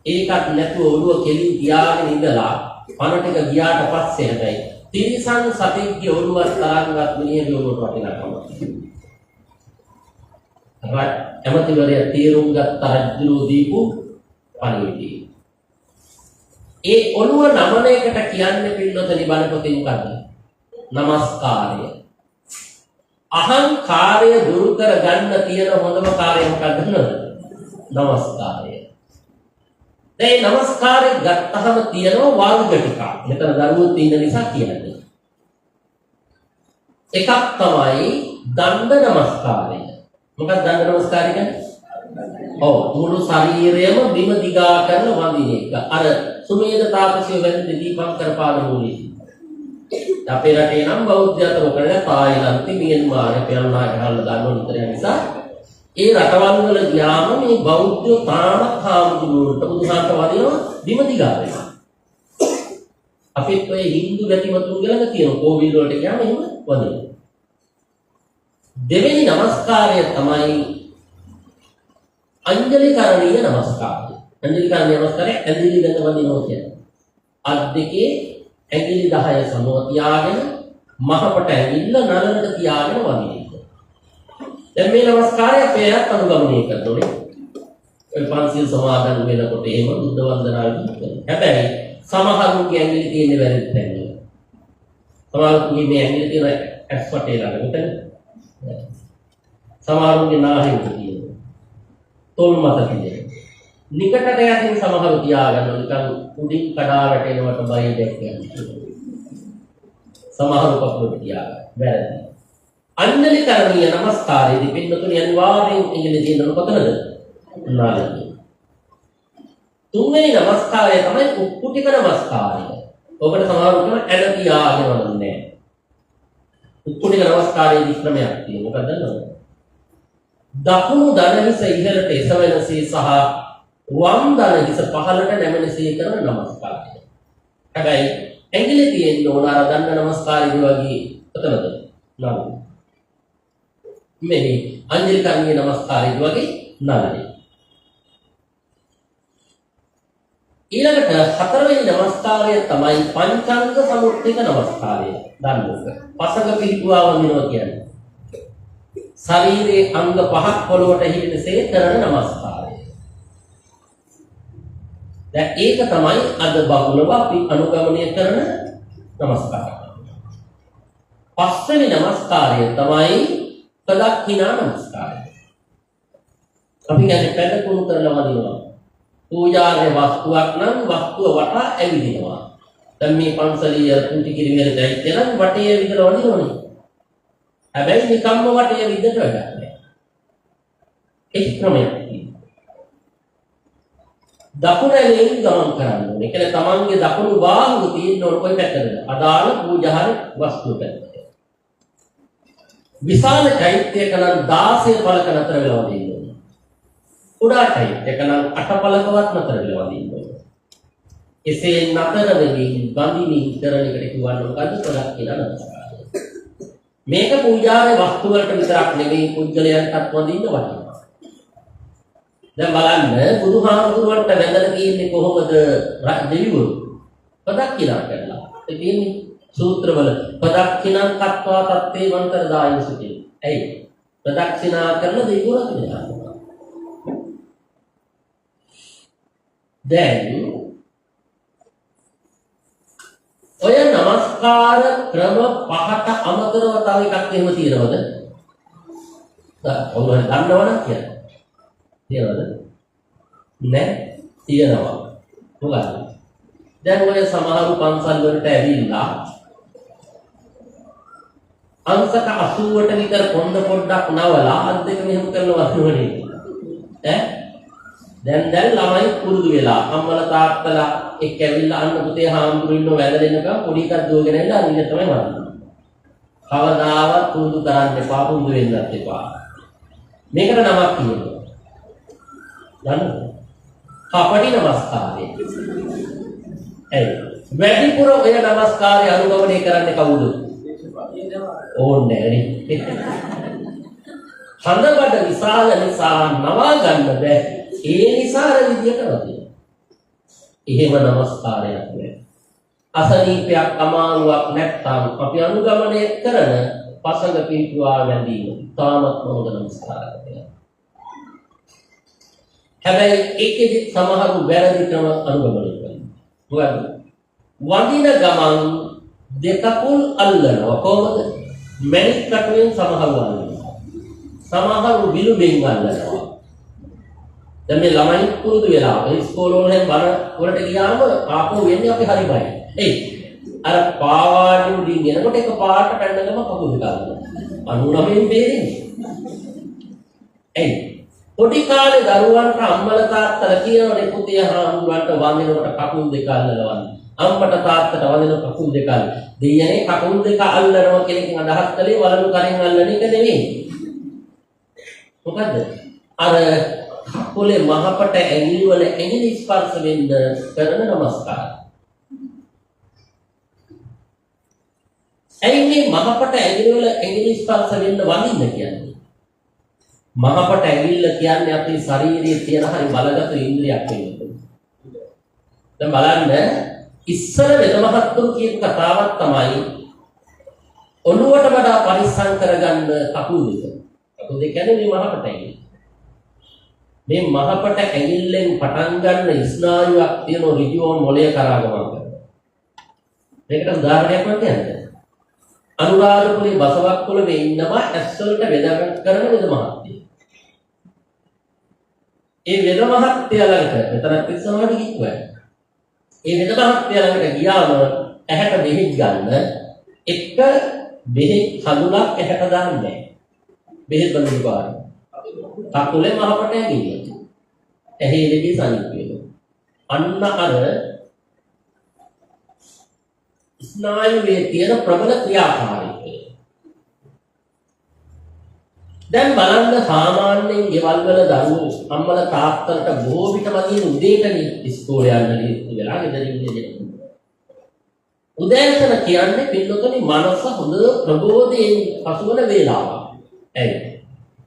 S2: ඒකත් නැතුව ඔළුව කෙලින් තියාගෙන ඉඳලා පණ ටික ගියාට පස්සේ හැබැයි තිරිසන් සතෙක්ගේ ඔළුවත් තරංගවත් මිනිහගේ ඔළුවට වටිනාකමක් තියෙනවා. ඇමතිවරයා තීරුම් ගත්ත රජුරු දීපු පණිවිඩය. ඒ ඔළුව නමන එකට කියන්නේ පින්නතනි බණ පොතේ මොකද්ද? නමස්කාරය. අහංකාරය දුරු කර ගන්න තියෙන හොඳම කාර්යය මොකක්ද නේද? නමස්කාරය. දැන් නමස්කාරය ගත්තහම තියෙනවා වාග්ග ටික. මෙතන දරුවෝ ඉන්න නිසා කියන්නේ. එකක් තමයි දණ්ඩ නමස්කාරය. මොකක්ද දණ්ඩ නමස්කාරය කියන්නේ? ඔව් මුළු ශරීරයම බිම දිගා කරන වඳින එක. අර සුමේද තාපසය වැඳි දීපංකර පාදමූලී. අපේ රටේ නම් බෞද්ධ අතර කරලා තායිලන්තේ මියන්මාර් පෙරණා ගහලා දාන්න විතර නිසා ඒ රටවල් වල ගියාම මේ බෞද්ධ තාමත් හාමුදුරුවන්ට බුදුහාමට වදිනවා බිම දිගා වෙනවා. අපිත් ඔය හින්දු ගැතිමතුන් ගලක තියෙන කෝවිල් වලට ගියාම එහෙම වදිනවා. දෙවෙනි නමස්කාරය තමයි අංජලිකරණීය නමස්කාරය. අංජලිකරණීය නමස්කාරය ඇඳිලි ගන්න වදිනවා කියන්නේ. අත් දෙකේ ඇඟිලි 10 සමව තියාගෙන මහපට ඇඟිල්ල නලලට තියාගෙන වදින එක. දැන් මේ නමස්කාරය අපේ අයත් අනුගමනය කරනෝනේ. ඔය පන්සිල් සමාදන් වෙනකොට එහෙම බුද්ධ වන්දනාවෙන් කරනවා. හැබැයි සමහරුන්ගේ ඇඟිලි තියෙන්නේ වැරදි තැන. සමහරුන්ගේ මේ ඇඟිලි තියෙන ඇස් පටේ ළඟ මෙතන. සමහරුන්ගේ නාහෙ උඩ තියෙනවා. තොල් මත තියෙනවා. නිකටට යටින් සමහරු තියාගන්න නිකන් උඩින් කඩා වැටෙනවට බය දැක්කේ. සමහරු කපුවට තියාගන්න. වැරදි. අංජලිකරණීය නමස්කාරයේදී පින්නතුනි අනිවාර්යෙන් ඉංග්‍රීසි තියෙන කොතනද? නාලයේ. තුන්වෙනි නමස්කාරය තමයි උක්කුටික නමස්කාරය. ඔබට සමහරු කියන ඇල තියාගෙන වන්නේ. උක්කුටික නමස්කාරයේදී ක්‍රමයක් තියෙනවා. මොකක්ද දන්නවද? දකුණු දන හිස ඉහළට එසවෙනසේ සහ වම් දන හිස පහළට නැමෙනසේ කරන නමස්කාරය. හැබැයි ඇඟිලි තියෙන්න ඕන අර දන්න නමස්කාරය වගේ කොතනද? නම. මේ අංජලිකරණීය නමස්කාරය වගේ නමයි. ඊළඟට හතරවෙනි නමස්කාරය තමයි පංචාංග සමුත්තික නමස්කාරය. දන්නවද? පසඟ පිළිකුවා වඳිනවා කියන්නේ. ශරීරයේ අංග පහක් පොළොවට හිටිනසේ කරන නමස්කාරය. දැන් ඒක තමයි අද බහුලව අපි අනුගමනය කරන නමස්කාරය. පස්වෙනි නමස්කාරය තමයි ප්‍රදක්ඛිනා නමස්කාරය. අපි කියන්නේ පැලකුණු කරලා වදිනවා. පූජාර්ය වස්තුවක් නම් වස්තුව වටා ඇවිදිනවා. දැන් මේ පන්සලිය කුටි කිරිමෙල දැයිච්ච නම් වටේ විතර වදිනවනේ. හැබැයි නිකම්ම වටේ විදිහට වැඩක් නෑ. ඒක ක්‍රමයක් තියෙනවා. දකුණෙන් ගමන් කරන්න ඕනේ. ඒ කියන්නේ තමන්ගේ දකුණු බාහුව තියෙන්න ඕන කොයි පැත්තටද? අදාළ පූජාහාර වස්තුව පැත්තට. විශාල චෛත්‍යයක නම් 16 පළක නතර වෙලා වදින්න ඕනේ. කුඩා චෛත්‍යයක නම් 8 පළකවත් නතර වෙලා වදින්න ඕනේ. එසේ නතර වෙමින් බඳිමින් කරන එකට කියවන්න මොකද්ද? ප්‍රදක්ඛිනා නමස්කාරය. මේක පූජාවේ වස්තු වලට විතරක් නෙවෙයි පුජ්‍යලයන්ටත් වඳින්න වටිනවා. දැන් බලන්න බුදුහාමුදුරුවන්ට වැඳලා තියෙන්නේ කොහොමද දෙවිවරු? ප්‍රදක්ඛිනා කරලා. ඒ කියන්නේ සූත්‍රවල ප්‍රදක්ඛිනා කତ୍වා තත්තේ වන්තර දායසුති. ඇයි? ප්‍රදක්ෂිනා කරලා දෙවිවරු කියනවා. දැන් ඔය නමස්කාර ක්‍රම පහට අමතරව තව එකක් එහෙම තියෙනවද? ඔයගොල්ලෝ දන්නවද කියලා? තියෙනවද? නෑ තියෙනවා. මොකක්ද? දැන් ඔය සමහරු පන්සල් වලට ඇවිල්ලා අංශක 80ට විතර කොන්ද පොඩ්ඩක් නවලා අත් දෙක මෙහෙම කරලා වදිනවනේ. දැන් ළමයි පුරුදු වෙලා අම්මලා තාත්තලා එක්ක ඇවිල්ලා අන්න පුතේ හාමුදුරු ඉන්නව වැදෙන්නකම් පොඩි එකක් දුවගෙන ඇවිල්ලා අනිත් තමයි වදින්නේ. කවදාවත් පුරුදු කරන්න එපා, පුරුදු වෙන්නත් එපා. මේකට නමක් කියනවා. දන්නවද? කපටි නමස්කාරය. වැඩිපුර ඔය නමස්කාරය අනුගමනය කරන්නේ කවුද? ඕන්නේ නේ. හඳබඩ විශාල නිසා නවා ගන්න බෑ. ඒ නිසා අර විදියට වදිනවා. එහෙම නමස්කාරයක් නෑ. අසනීපයක් අමාරුවක් නැත්නම් අපි අනුගමනය කරන පසඟ පිටුවා වැඳීම තාමත් හොඳ නමස්කාරයක්. හැබැයි ඒකෙදි සමහරු වැරදි ක්‍රම අනුගමනය කරනවා. වදින ගමන් දෙකකුල් අල්ලනවා. කොහොමද? මැණික් කටුවෙන් සමහරු අල්ලනවා. සමහරු විලුඹෙන් අල්ලනවා. දැන් මේ ළමයි පුරුදු වෙලා ඉස්කෝල වලින් බර වලට ගියාම ආපහු වෙන්නේ අපි හරි බයයි. අර පාවාඩි උඩින් එනකොට එක පාට පැන්නගම කකුල් දෙක අල්ලනවා. 99න් බේරෙන්නේ. පොඩි කාලේ දරුවන්ට අම්මලා තාත්තලා කියනවනේ පුතේ හාමුදුරන්ට වඳිනකොට කකුල් දෙක අල්ලනවා. අම්මට තාත්තට වඳින කකුල් දෙක දෙයනේ කකුල් දෙක අල්ලනවා කියන එකෙන් අදහස් කළේ වලලු කරින් අල්ලන එක නෙවෙයි. මොකද්ද? අර කකුලේ මහපට ඇඟිලි වල ඇඟිලි ස්පර්ශ වෙන්න කරන නමස්කාරය. ඇයි මහපට ඇඟිලි වල ඇඟිලි ස්පර්ශ වෙන්න වඳින්න කියන්නේ? මහපට ඇඟිල්ල කියන්නේ අපේ ශරීරයේ තියෙන හරි බලගත් ඉන්ද්‍රියක් වෙනවා. දැන් බලන්න ඉස්සර වෙදමහත්තුන් කියපු කතාවක් තමයි ඔළුවට වඩා පරිස්සම් කරගන්න කකුල් දෙක. කකුල් දෙක කියන්නේ මේ මහපට ඇඟිල්ල. මේ මහපට ඇඟිල්ලෙන් පටන් ගන්න ස්නායුවක් තියෙන ඍජුවම මොළය කරා ගමන් කරනවා. මේකට උදාහරණයක් මම කියන්නේ. අනුරාධපුරේ බසවක්කුල වේ ඉන්නවා ඇස් වලට වෙදගත් කරන වෙදමහත්තිය. ඒ වෙදමහත්තිය ළඟට මෙතන පිස්සනවාට කිව්වා. ඒ වෙදමහත්තිය ළඟට ගියාම ඇහැට බෙහෙත් ගන්න එක බෙහෙත් හඳුනක් ඇහැට දාන්නේ නැහැ. බෙහෙත් බඳින්න පාර. කකුලේ මහපට ඇඟිල්ල. ඇහි ලෙඩේ සනීප වෙනවා. අන්න අර ස්නායුවේ තියෙන ප්‍රබල ක්‍රියාකාරීත්වය. දැන් බලන්න සාමාන්‍යයෙන් ගෙවල් වල දරුවෝ අම්මලා තාත්තලට බොහෝ විට වගේ උදේටනේ ඉස්කෝලේ යන්න වෙලා ගෙදරින් ඉන්නේ. උදෑසන කියන්නේ පින්නතුනි මනස හොඳ ප්‍රබෝධයෙන් පසුවන වේලාවක්. ඇයි?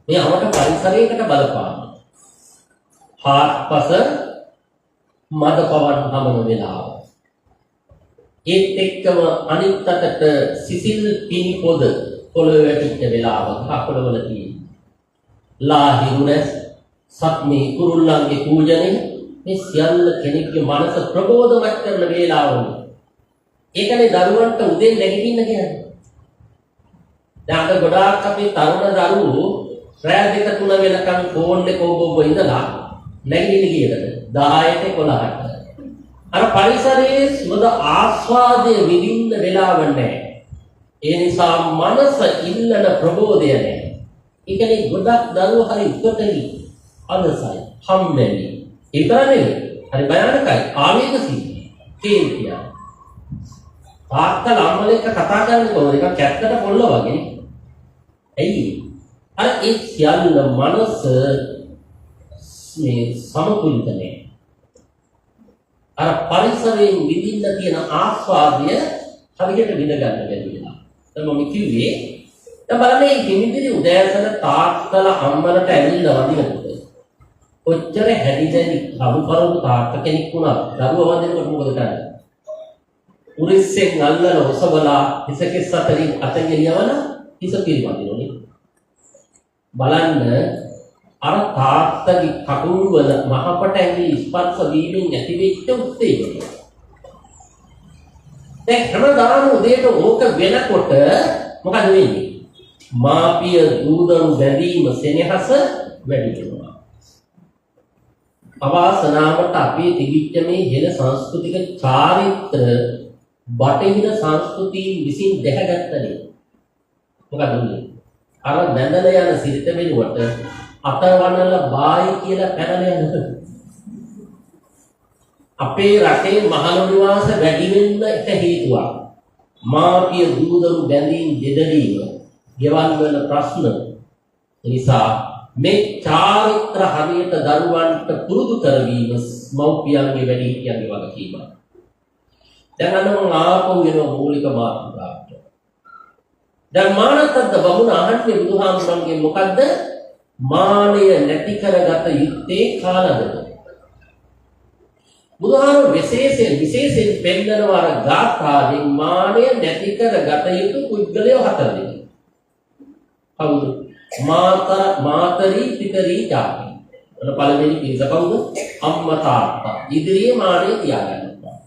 S2: මේ අපට පරිසරයකට බලපාන. හාත්පස මද පවන් හමන වේලාව. ඒත් එක්කම අනිත් අතට සිසිල් පිනි පොද පොළොවේ වැටිච්ච වෙලාව කකුලවල තියෙන. ලාහිරුනස් සත්මේ කුරුල්ලන්ගේ පූජනේ මේ සියල්ල කෙනෙක්ගේ මනස ප්‍රබෝධමත් කරන වේලාවනේ. ඒකනේ දරුවන්ට උදේ නැගිටින්න කියන්නේ. දැන් අද ගොඩාක් අපේ තරුණ දරුවෝ රාත්‍රී 2 3 වෙනකන් ෆෝන් එක ඔබ ඉඳලා නැගිටින්න ගියද 10ට 11ට. අර පරිසරයේ සුවඳ ආස්වාදයේ විඳින්න වෙලාවක් නැහැ. ඒ නිසා මනස ඉල්ලන ප්‍රබෝධය නැහැ. ඒ කියන්නේ ගොඩක් දරුවෝ හරි උපතලි අලසයි හම්බෙන්නේ. ඒක නෙවෙයි. හරි භයානකයි ආවේගශීලී කේන්තිය. තාත්තලා අම්මලා එක්ක කතා කරනකොට එක කැත්තට පොල්ල වගේ. ඇයි? අර ඒ සියල්ල මනස මේ සමතුලිත නැහැ. අර පරිසරයෙන් විඳින්න තියෙන ආස්වාදය හරියට විඳ ගන්න බැරි වෙනවා. දැන් මම කිව්වේ දැන් බලන්න මේ හිමිදිරි උදෑසන තාත්තලා අම්මලට ඇවිල්ලා වදිනකොට ඔච්චර හැදිදැනි කරුපරවු තාත්ත කෙනෙක් වුණා දරුවා වදිනකොට මොකද කරන්නේ? උරිස්සෙන් අල්ලන ඔසවලා හිසකෙස් අතරින් අත ගෙනියවන හිස පිරිවදිනෝනේ. බලන්න අර තාත්තගේ කකුල් වල මහපට ඇඟිලි ස්පර්ශ වීමෙන් ඇතිවෙච්ච උත්තේජනය. දැන් හැමදාම උදේට ඕක වෙනකොට මොකද වෙන්නේ? මාපිය දූදරු බැඳීම සෙනෙහස වැඩි වෙනවා. අවාසනාවට අපේ තිබිච්ච මේ හෙළ සංස්කෘතික චාරිත්‍ර බටහිර සංස්කෘතිය විසින් දැහැගත්තනේ. මොකද උනේ? අර වැඳලා යන සිරිත වෙනුවට අතවනල බායි කියලා පැනලා යනවා. අපේ රටේ මහලු නිවාස වැඩි වෙන්න එක හේතුවක්. මාපිය දූදරු බැඳීම් දෙදරීම, ගෙවල් වල ප්‍රශ්න නිසා මේ චාරිත්‍ර හරියට දරුවන්ට පුරුදු කරවීම මව්පියන්ගේ වැඩිහිටියන්ගේ වගකීමක්. දැන් අන්න මම ආපහු වෙන මූලික මාතෘකාවට. දැන් මානතද්ද බමුණ අහන්නේ බුදුහාමුදුරන්ගේ මොකද්ද? මානය නැති කරගත යුත්තේ කාලද? බුදුහාමුදුරුවෝ විශේෂයෙන් පෙන්නනවා අර ගාථාවෙන් මානය නැති කරගත යුතු පුද්ගලයෝ 4 දෙනෙක්. කවුද? මාතරී පිතරී ජාති. අර පළවෙනි පිරිස කවුද? අම්මා තාත්තා. ඉදිරියේ මානය තියාගන්නවා.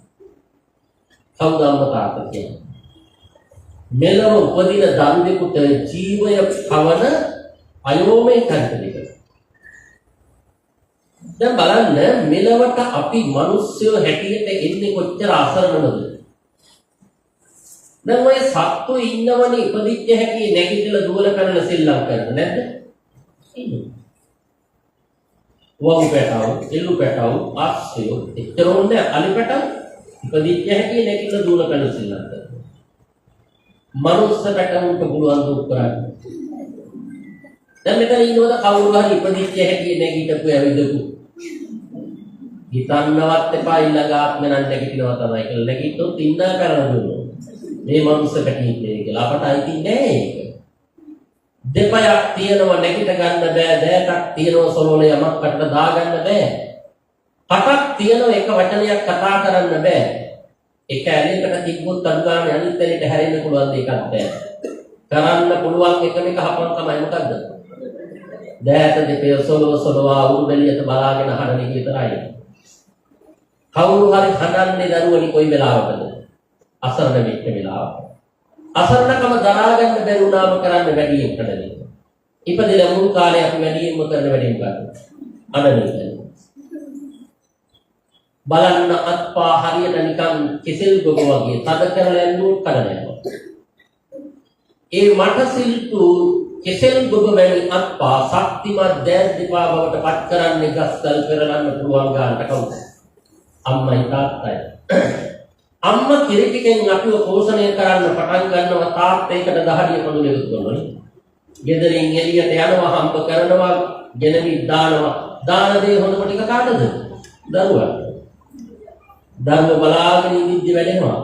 S2: කවුද අම්මා තාත්තා කියන්නේ? මෙලව උපදින දරුවෙකුට ජීවය කවන අයෝමය කන්ටලික. දැන් බලන්න මෙලවට අපි මිනිස්සුયો හැටියට එන්නේ කොච්චර අසරණද? දැන් ඔය සත්තු ඉන්නවනේ ඉපදිච්ච හැටි නැගිටලා දුවල පැනලා සෙල්ලම් කරන නැද්ද? ඉන්නවා. වම් පැටව, එළු පැටව, ආස්සයෝ, එතරම්ද අලි පැටව ඉපදිච්ච හැටි නැගිටලා දුවල පැනලා සෙල්ලම් කරනවා. මනුස්ස පැටවුන්ට පුළුවන් දුක් කරන්න. දැන් මෙතන ඉන්නවද කවුරු හරි ඉපදිච්ච හැටි නැගිටපු ඇවිදපු හිතන්නවත් එපා ඊළඟ ආත්මෙ නම් නැගිටිනවා තමයි කියලා නැගිට්ටොත් ඉන්නා කරලා දුන්නොත් මේ මනුස්ස පැටියෙක් කියලා අපට අයිති නෑ ඒක. දෙපයක් තියනවා නැගිට ගන්න බෑ, දෑතක් තියනවා සොලෝලේ යමක් කට දාගන්න බෑ. කටක් තියනවා එක වචනයක් කතා කරන්න බෑ. එක ඇලයකට තිබ්බොත් අනුගාමී අනිත් ඇලයට හැරෙන්න පුළුවන් දෙයක් බෑ. කරන්න පුළුවන් එකම එක හපන තමයි මොකද්ද? දෑත දෙපේ සොලවා උරුබෙලියට බලාගෙන හරන එක විතරයි. කවුරු හරි හදන්නේ දරුවනි කොයි වෙලාවකද? අසරණ වෙච්ච වෙලාවක. අසරණකම දරා ගන්න බැරි වුණාම කරන්න වැඩියෙන් කඩනේ. ඉපදෙලා මුල් කාලේ අපි වැඩියෙන්ම කරන වැඩේ මොකක්ද? අඬන්නේ. බලන්න අත්පා හරියට නිකන් කෙසෙල් ගොබ වගේ තද කරලා ඇල්ලුවොත් කඩන යනවා. ඒ මට සිල්තු කෙසෙල් ගොබ වැනි අත්පා ශක්තිමත් දෑස් දෙපා බවට පත් කරන්නේ ගස්කල් පෙරලන්න පුළුවන් ගන්නට කවුද? අම්මයි තාත්තයි. අම්මා කිරිටිකෙන් අපිව පෝෂණය කරන්න පටන් ගන්නවා තාත්තේකට දහඩිය පොළොවේ උත්වනවනේ. ගෙදරින් එළියට යනවා හම්බ කරනවා ගෙනවි දානවා. දාන දේ හොඳම ටික කාටද? දරුවා. දරුවා බලාගෙන ඉඳි වැඩෙනවා.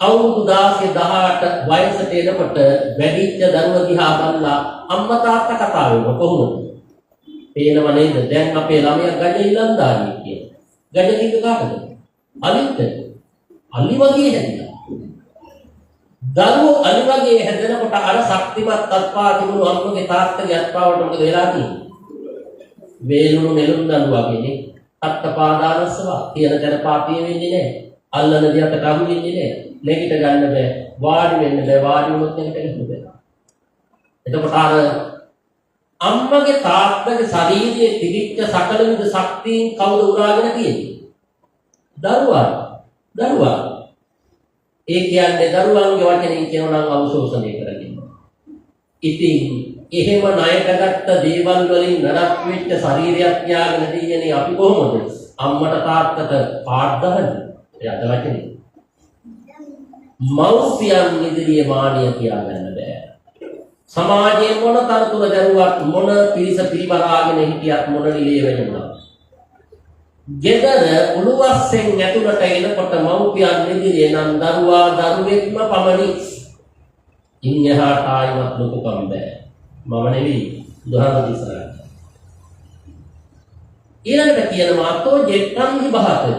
S2: අවුරුදු 16 18 වයසට එනකොට වැඩිච්ච දරුවා දිහා බලලා අම්මා තාත්තා කතා වෙනවා කොහොමද? පේනව නේද? දැන් අපේ ළමයා ගඩේ ඉලන්දාරිය කියලා. ගඩ කිව්ව කාටද? අලිත්. අලි වගේ හැදිලා. දරුවෝ අලි වගේ හැදෙනකොට අර ශක්තිමත් අත්පා තිබුණු අම්මගේ තාත්තගේ අත්පාවට මොකද වෙලා තියෙන්නේ? වේලුණු නෙළුම් දඬු වගේනේ. අත්පාදානස්සවා තියෙන තැන පාපිය වෙන්නේ නැහැ. අල්ලන දිහට අහු වෙන්නේ නැහැ. ලෙගිට ගන්න බෑ. වාඩි වෙන්න බෑ. වාඩි වුණොත් නැගිටින්න බෑ. එතකොට අර අම්මගේ තාත්තගේ ශරීරයේ තිබිච්ච සකල විද ශක්තියින් කවුද උරාගෙන තියෙන්නේ? දරුවා. ඒ කියන්නේ දරුවන්ගේ වචනෙන් කියනවා නම් අවශෝෂණය කරගෙන. ඉතින් එහෙම ණයට ගත්ත දේවල් වලින් නරක් වෙච්ච ශරීරයක් තියාගෙන තියෙන්නේ අපි කොහොමද? අම්මට තාත්තට පාඩ දහන්නේ. ඒ අද වචනේ. මව්පියන් ඉදිරියේ මානිය තියාගන්න බෑ. සමාජයේ මොන තරතුර දරුවක් මොන පිරිස පිරිවරාගෙන හිටියත් මොන නිලයේ වෙනවා. ගෙදර උළුවස්සෙන් ඇතුළට එනකොට මව්පියන් ඉදිරියේ නම් දරුවා දරුවෙක්ම පමණි. ඉන්නහාට ආයිමත් ලොකුකම් බෑ. මම නෙවෙයි දුහරදිසාර. ඊළඟට කියනවා අතෝ ජෙට්ටම්හි බහතරි.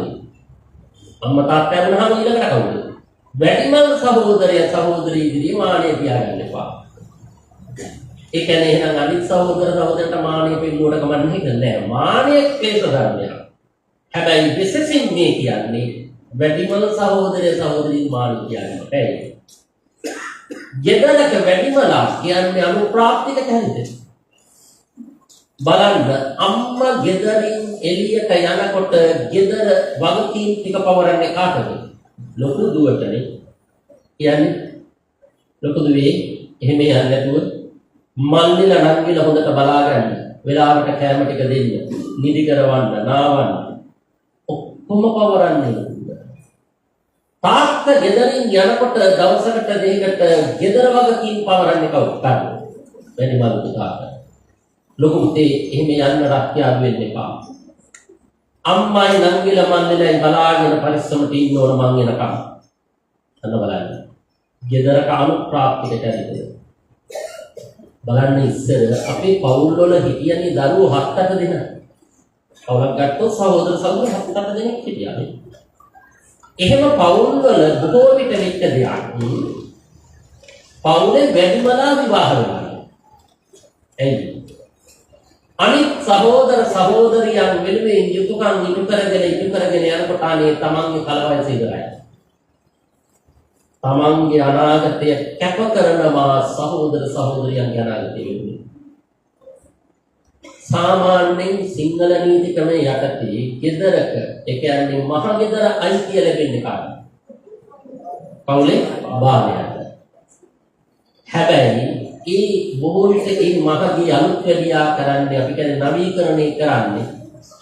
S2: අම්මා තාත්තා වුණාම ඊළඟට කවුද? වැඩිමල් සහෝදරය සහෝදරී ඉදිරියේ මානිය තියාගන්න එපා. ඒ කියන්නේ එහෙනම් අනිත් සහෝදරට මානිය පිළිගොඩ කමන්නේ නැහැ. මානිය ක්ලේශ ධර්මයක්. හැබැයි විශේෂයෙන් මේ කියන්නේ වැඩිමල් සහෝදරය සහෝදරී මානිය කියන්නේ. ඇයි? ගෙදරක වැඩිමලා කියන්නේ අනුප්‍රාප්තික චරිතය. බලන්න අම්මා ගෙදරින් එළියට යනකොට ගෙදර වගකීම් ටික පවරන්නේ කාටද? ලොකු දුවටනේ. කියන්නේ ලොකුද වෙයි. එහෙම යන්නේ නැතුව මල්ලිලා නංගිලා හොඳට බලා ගන්න. වෙලාවට කැම ටික දෙන්න. නිදි කරවන්න, නාවන්න. ඔක්කොම පවරන්නේ. තාත්තා ගෙදරින් යනකොට දවසකට දෙකකට ගෙදර වගකීම් පවරන්නේ කවුද? වැඩි මල් පුතාට. ලොකු පුතේ එහෙම යන්න රක්කියාදු වෙන්න එපා. අම්මයි නංගිලා මල්ලිලා බලාගෙන පරිස්සමට ඉන්න ඕන මං එනකම්. අන්න බලන්න. ගෙදරක අනුප්‍රාප්තික චරිතය. බලන්න ඉස්සර අපේ පවුල් වල හිටියනේ දරුවෝ 7-8 දෙනා. පවුලක් ගත්තොත් සහෝදර සහෝදර 7-8 දෙනෙක් හිටියානේ. එහෙම පවුල් වල බොහෝ විට වෙච්ච දෙයක්. පවුලේ වැඩිමලා විවාහ වෙනවා. එයි. අනිත් සහෝදර සහෝදරියන් වෙනුවෙන් යුතුයකම් ඉටු කරගෙන යනකොට අනේ තමන්ගේ කලවයස ඉවරයි. තමන්ගේ අනාගතය කැප කරනවා සහෝදර සහෝදරියන්ගේ අනාගතය වෙනුවෙන්. සාමාන්‍යයෙන් සිංහල නීති ක්‍රමයේ යටතේ ගෙදරක ඒ කියන්නේ මහ ගෙදර අයිතිය ලැබෙන්නේ කාටද? පවුලේ බාලයාට. හැබැයි ඒ බොහෝ විට ඒ මහගේ අලුත් වැඩියා කරන්නේ අපි කියන්නේ නවීකරණය කරන්නේ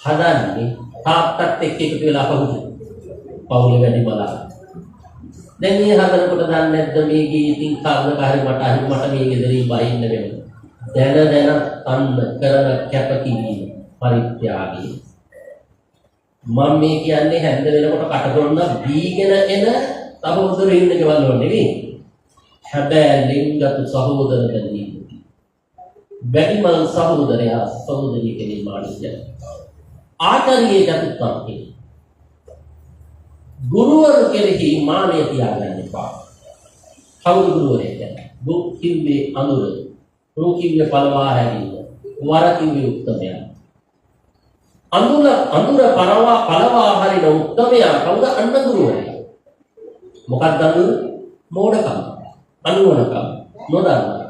S2: හදන්නේ තාත්තත් එක්ක එකතු වෙලා පවුලේ වැඩි බලා. දැන් මේ හදනකොට දන්නේ නැද්ද මේ ගීතින් කාර්යකාරී මට මේ ගෙදරින් බහින්න වෙනවා. දැන අන්න කරන කැපකිරීම පරිත්‍යාගය. මම මේ කියන්නේ හැන්ද වෙනකොට කටකොන්න බීගෙන එන සහෝදරයෝ ඉන්න ගෙවල් වල නෙවෙයි. හැබැයි ලිංගතු සහෝදර දෙන්නේ. වැඩිමල් සහෝදරයා සහෝදරිය කෙනෙක් මානසිකයි. ආචාර්යයේ ගතුත්පත්. ගුරුවරු කෙරෙහි මානය තියාගන්න එපා. කවුරු ගුරුවරයෙක්ද? දුක් කිව්වේ අඳුර. රූ කිව්වේ පළවා හැරීම. වර කිව්වේ උත්තමයා. අඳුර පළවා හරින උත්තමයා කවුද? අන්න ගුරුවරයා. මොකක්ද අඳුර? මෝඩකම. අනුවණකම. නොදන්නා.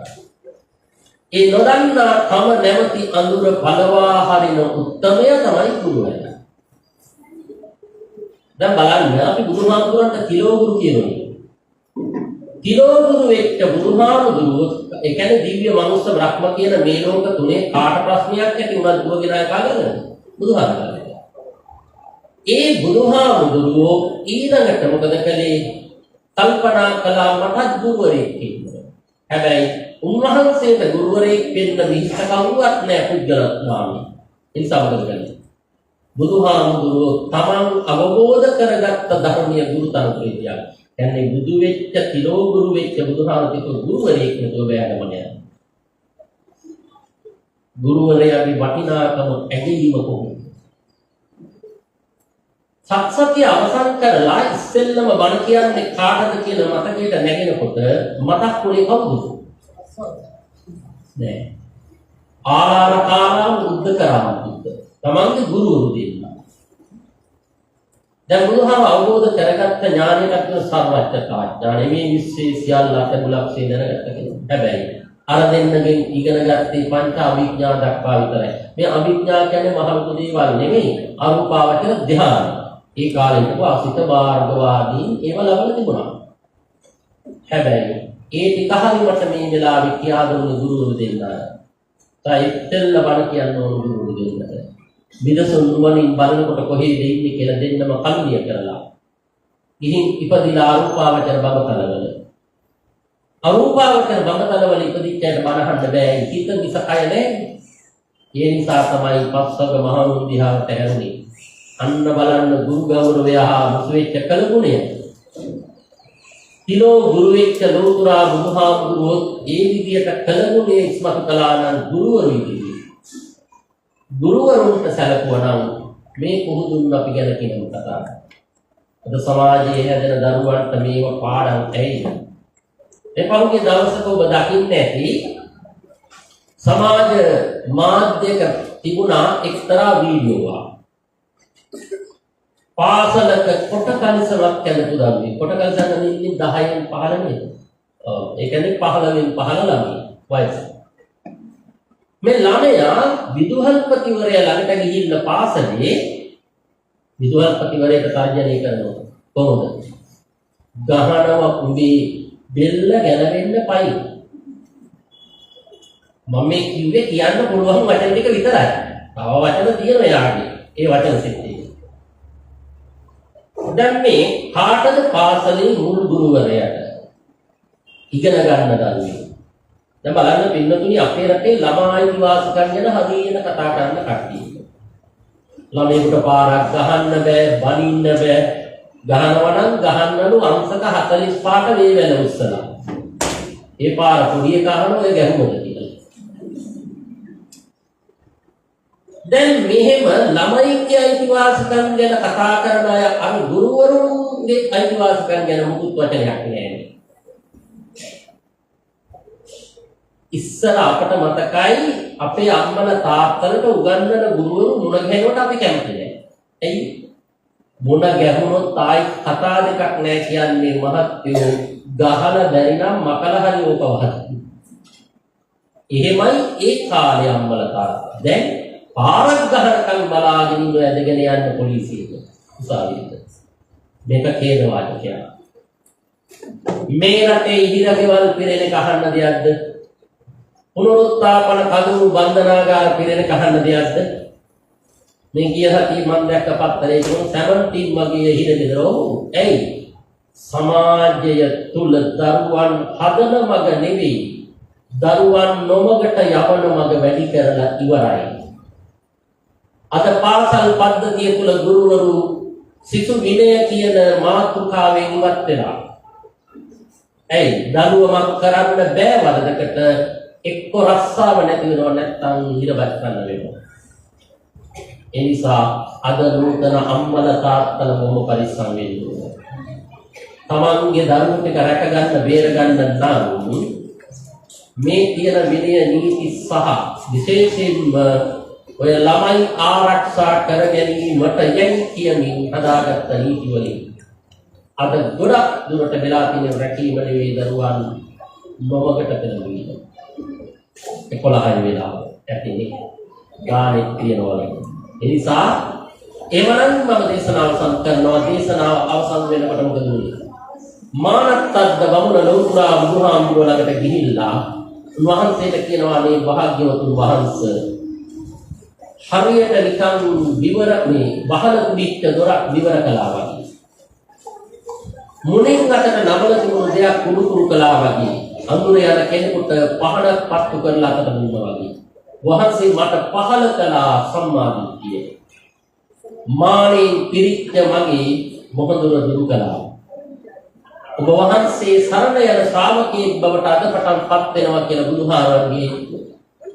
S2: ඒ නොදන්නා කම නැමැති අඳුර පළවා හරින උත්තමයා තමයි ගුරුවරයා. දැන් බලන්න අපි බුදුහාමුදුරන්ට කිලෝගුරු කියනවා. කිලෝගුරු වෙච්ච බුදුහාමුදුරුවෝ ඒ කියන්නේ දිව්‍ය මනුස්ස බ්‍රහ්ම කියන මේ ලෝක තුනේ කාට ප්‍රශ්නයක් ඇති උනත් දුවගෙන ආය කාගන්නද? බුදුහාමුදුරුවෝ. ඒ බුදුහාමුදුරුවෝ ඊළඟට මොකද කළේ? කල්පනා කළා මටත් ගුරුවරයෙක් ඉන්නවා. හැබැයි උන්වහන්සේට ගුරුවරයෙක් වෙන්න විහිස කවුරුවත් නැහැ පුද්ගලත්වයේ. ඒ නිසා මොකද කළේ? බුදුහාමුදුරුවෝ තමන් අවබෝධ කරගත්ත ධර්මීය ගුරුතන්ත්‍රය කියන්නේ. කියන්නේ බුදු වෙච්ච කිලෝ ගුරු වෙච්ච බුදුහාමුදුරුවෝ ගුරුවරයෙක් නෙවෙයි බෑගම නෑ. ගුරුවරයාගේ වටිනාකම ඇගීම කොහොමද? සත්සත්‍ය අවසන් කරලා ඉස්සෙල්ලම බණ කියන්නේ කාටද කියන මතකයට නැගෙනකොට මතක් වුණේ කවුද? නෑ. ආරාරකාරා බුද්ධ කරාම බුද්ධ. තමන්ගේ ගුරුවරු දෙන්නා. දැන් බුදුහාම අවබෝධ කරගත්ත ඥානයකට කියන සර්වඥතා ඥානෙ මේ විශ්සේ සියල්ල අතමුලක්ෂේ දැනගත්ත කෙනෙක්. හැබැයි අර දෙන්නගෙන් ඉගෙන ගත්තේ පංච අවිඥා දක්වා විතරයි. මේ අවිඥා කියන්නේ මහ ලොකු දේවල් නෙමෙයි. අරූපාවචර ධ්‍යාන. ඒ කාලෙට වාසිත මාර්ගවාදී ඒව ලබලා තිබුණා. හැබැයි ඒ ටික හරියට මේ වෙලාවේ කියා දුන්න ගුරුවරු දෙන්නා. තයිත්තෙල්ල බණ කියන්න ඕන ගුරුවරු දෙන්නා. විදසුන් නුවණින් බලනකොට කොහේද ඉන්නේ කියලා දෙන්නම කල්පිය කරලා. ගිහින් ඉපදිලා අරූපාවචර භවතලවල. අරූපාවචර භවතලවල ඉපදිච්චයට බණහන්න බෑ. හිත මිස කය නෑ. ඒ නිසා තමයි පස්වග මහණුන් දිහාට හැරුණේ. අන්න බලන්න ගුරු ගෞරවය හා මුසු වෙච්ච කලගුණය. කිලෝ ගුරු වෙච්ච ලෝතුරා බුදුහාමුදුරුවෝ ඒ විදියට කලගුණය ඉස්මතු කළා නම් ගුරුවරු විදියට. ගුරුවරුන්ට සැලකුවා නම් මේ පුහුදුන් අපි ගැන කියන කතාව. අද සමාජයේ හැදෙන දරුවන්ට මේව පාඩම් ඇයි? මේ පහුගිය දවසක ඔබ දකින්නේ ඇති සමාජ මාධ්‍යක තිබුණා එක්තරා වීඩියෝවක්. පාසලක කොට කලිසමක් කැලතු දරුවෙක්. කොට කලිසම නින්නේ 10න් 15 නේද? ඔව්. ඒ කියන්නේ 15න් 15 ළමයි වයස. මේ ළමයා විදුහල්පතිවරයා ළඟට ගිහිල්ලා පාසලේ විදුහල්පතිවරයාට තර්ජනය කරනවා. කොහොමද? ගහනවා උඹේ බෙල්ල ගැලවෙන්න පයි. මම මේ කිව්වේ කියන්න පුළුවන් වචන ටික විතරයි. තව වචන තියෙනවා යාගේ. ඒ වචන සිද්ධිය. දැන් මේ කාටද පාසලේ මුල් ගුරුවරයාට ඉගෙන ගන්න දන්නේ. දැන් බලන්න පින්නතුනි අපේ රටේ ළමා අයිතිවාසිකම් ගැන හරියට කතා කරන්න කට්ටිය. ළමයෙකුට පාරක් ගහන්න බෑ, බනින්න බෑ. ගහනවා නම් ගහන්නලු අංශක 45ට වේවැල උස්සලා. ඒ පාර පොඩි එකහන ඔය ගැහුමද කියලා. දැන් මෙහෙම ළමයින්ගේ අයිතිවාසිකම් ගැන කතා කරන අය අර ගුරුවරුන්ගේ අයිතිවාසිකම් ගැන මුකුත් වචනයක් නෑ. ඉස්සර අපට මතකයි අපේ අම්මලා තාත්තලට උගන්වන ගුරුවරු මුණ ගැහෙනකොට අපි කැමති නෑ. ඇයි? මුණ ගැහුනොත් ආයි කතා දෙකක් නෑ කියන්නේ මහත්යෝ ගහලා බැරි නම් මකලා හරි ඕක වහන්න. එහෙමයි ඒ කාලේ අම්මලා තාත්තා. දැන් පාරක් ගහනකම් බලාගෙන ඉඳ ඇදගෙන යන්න පොලිසියට උසාවියට. මේක කේද වාචකයක්. මේ රටේ ඉහිරගෙවල් පිරෙන කහන්න දෙයක්ද? පුනරුත්ථාපන කඳවුරු බන්ධනාගාර පිරෙන කහන්න දෙයක්ද? මේ ගිය සතියේ මම දැක්ක පත්තරේ තිබුණු 17 වගේ ඉහිරගෙදරෝ ඇයි සමාජය තුල දරුවන් හදන මග නෙවෙයි දරුවන් නොමගට යවන මග වැඩි කරලා ඉවරයි. අද පාසල් පද්ධතිය තුල ගුරුවරු සිසු විනය කියන මාතෘකාවෙන් ඉවත් වෙනවා. ඇයි දරුවමක් කරන්න බෑ වරදකට එක්ක රස්සාව නැති වෙනවා නැත්නම් හිරබත් කරන්න වෙනවා. ඒ නිසා අද නූතන අම්මලා තාත්තලා බොහොම පරිස්සම් වෙන්න ඕනේ. තමන්ගේ දරුවෝ ටික රැක ගන්න බේර ගන්න නම් මේ තියෙන විනය නීති සහ විශේෂයෙන්ම ඔය ළමයි ආරක්ෂා කර ගැනීමට යැයි කියමින් හදාගත්ත නීති වලින් අද ගොඩක් දුරට වෙලා තියෙන රැකීම නෙවෙයි දරුවන් නොවකට පෙළඹවීම. 11 වෙලා ඇතිනේ ගානෙත් තියනවා. ඒ නිසා එවනම් මම දේශනාව අවසන් කරනවා. දේශනාව අවසන් වෙනකොට මොකද වෙන්නේ? මානත්තද්ද බමුණ ලෞතුරා බුදුහාමුදුරුවෝ ළඟට ගිහිල්ලා උන්වහන්සේට කියනවා මේ භාග්‍යවතුන් වහන්සේ හරියට නිකන් විවර මේ බහල කුඩිච්ච දොරක් විවර කළා වගේ. මුණින් අතට නමල තිබුණු දෙයක් කුඩු කුඩු කළා වගේ. අඳුර යන කෙනෙකුට පහනක් පත්තු කරලා අතට දුන්නා වගේ. වහන්සේ මට පහල කළා සම්මාදිට්ඨිය. මානෙන් පිරිච්ච මගේ මොහොඳුර දුරු කළා. ඔබ වහන්සේ සරණ යන ශ්‍රාවකයෙක් බවට අදපටන්පත් වෙනවා කියලා බුදුහාරන්ගේ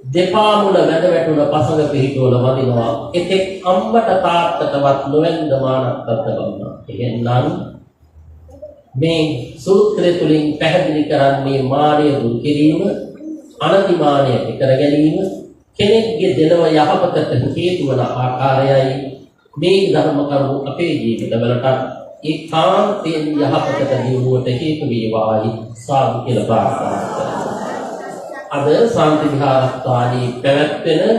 S2: දෙපා මුල වැද වැටුණ පසඟ පිහිටවල වදිනවා. එතෙක් අම්මට තාත්තටවත් නොවැන්ද මානත්තත් බවුණා. එහෙනම් මේ සූත්‍රය තුලින් පැහැදිලි කරන්නේ මානය දුරු කිරීම, අනතිමානය කර ගැනීම, කෙනෙක්ගේ දෙලව යහපතට හේතු වන ආකාරයයි මේ ධර්ම කරුණු අපේ ජීවිතවලට ඒකාන්තයෙන් යහපතට දියුණුවට හේතු වේවායි සාදු කියලා ප්‍රාර්ථනා කරනවා. අද ශාන්ති විහාරස්ථානයේ පැවැත්වෙන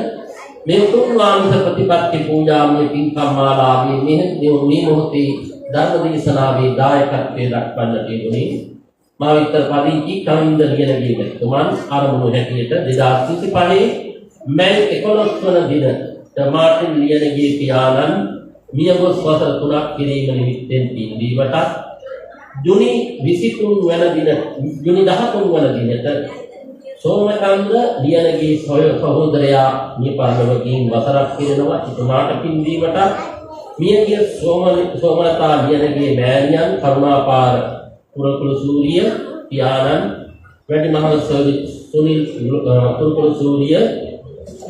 S2: මේ උතුම් වාංශ ප්‍රතිපත්ති පූජාමය පින්කම් මාලාවේ මේ මොහොතේ ධර්ම දේශනාවේ දායකත්වයේ දක්වන්නට යෙදුනේ මා විතර පදිංචි කවින්ද ලියනගේ මෙතුමන් ආරමුණු හැටියට 2025 මැයි 11 වන දින මාර්ටින් ලියනගේ පියාණන් මියගොස් වසර 3ක් කිරීම නිමිත්තෙන් පින්දීමට ජුනි 23 වන දින ජුනි 13 වන දිනට සෝමචන්ද්‍ර ලියනගේ සහෝදරයා මිය පරලොවකින් වසරක් පිරෙනවා. එතුමාට පින්දීමට මියගිය සෝමලතා ලියනගේ මෑණියන් කරුණාපාර පුරකුළු සූරිය පියාණන් වැඩිමහල් සුනිල් පුරකුළු සූරිය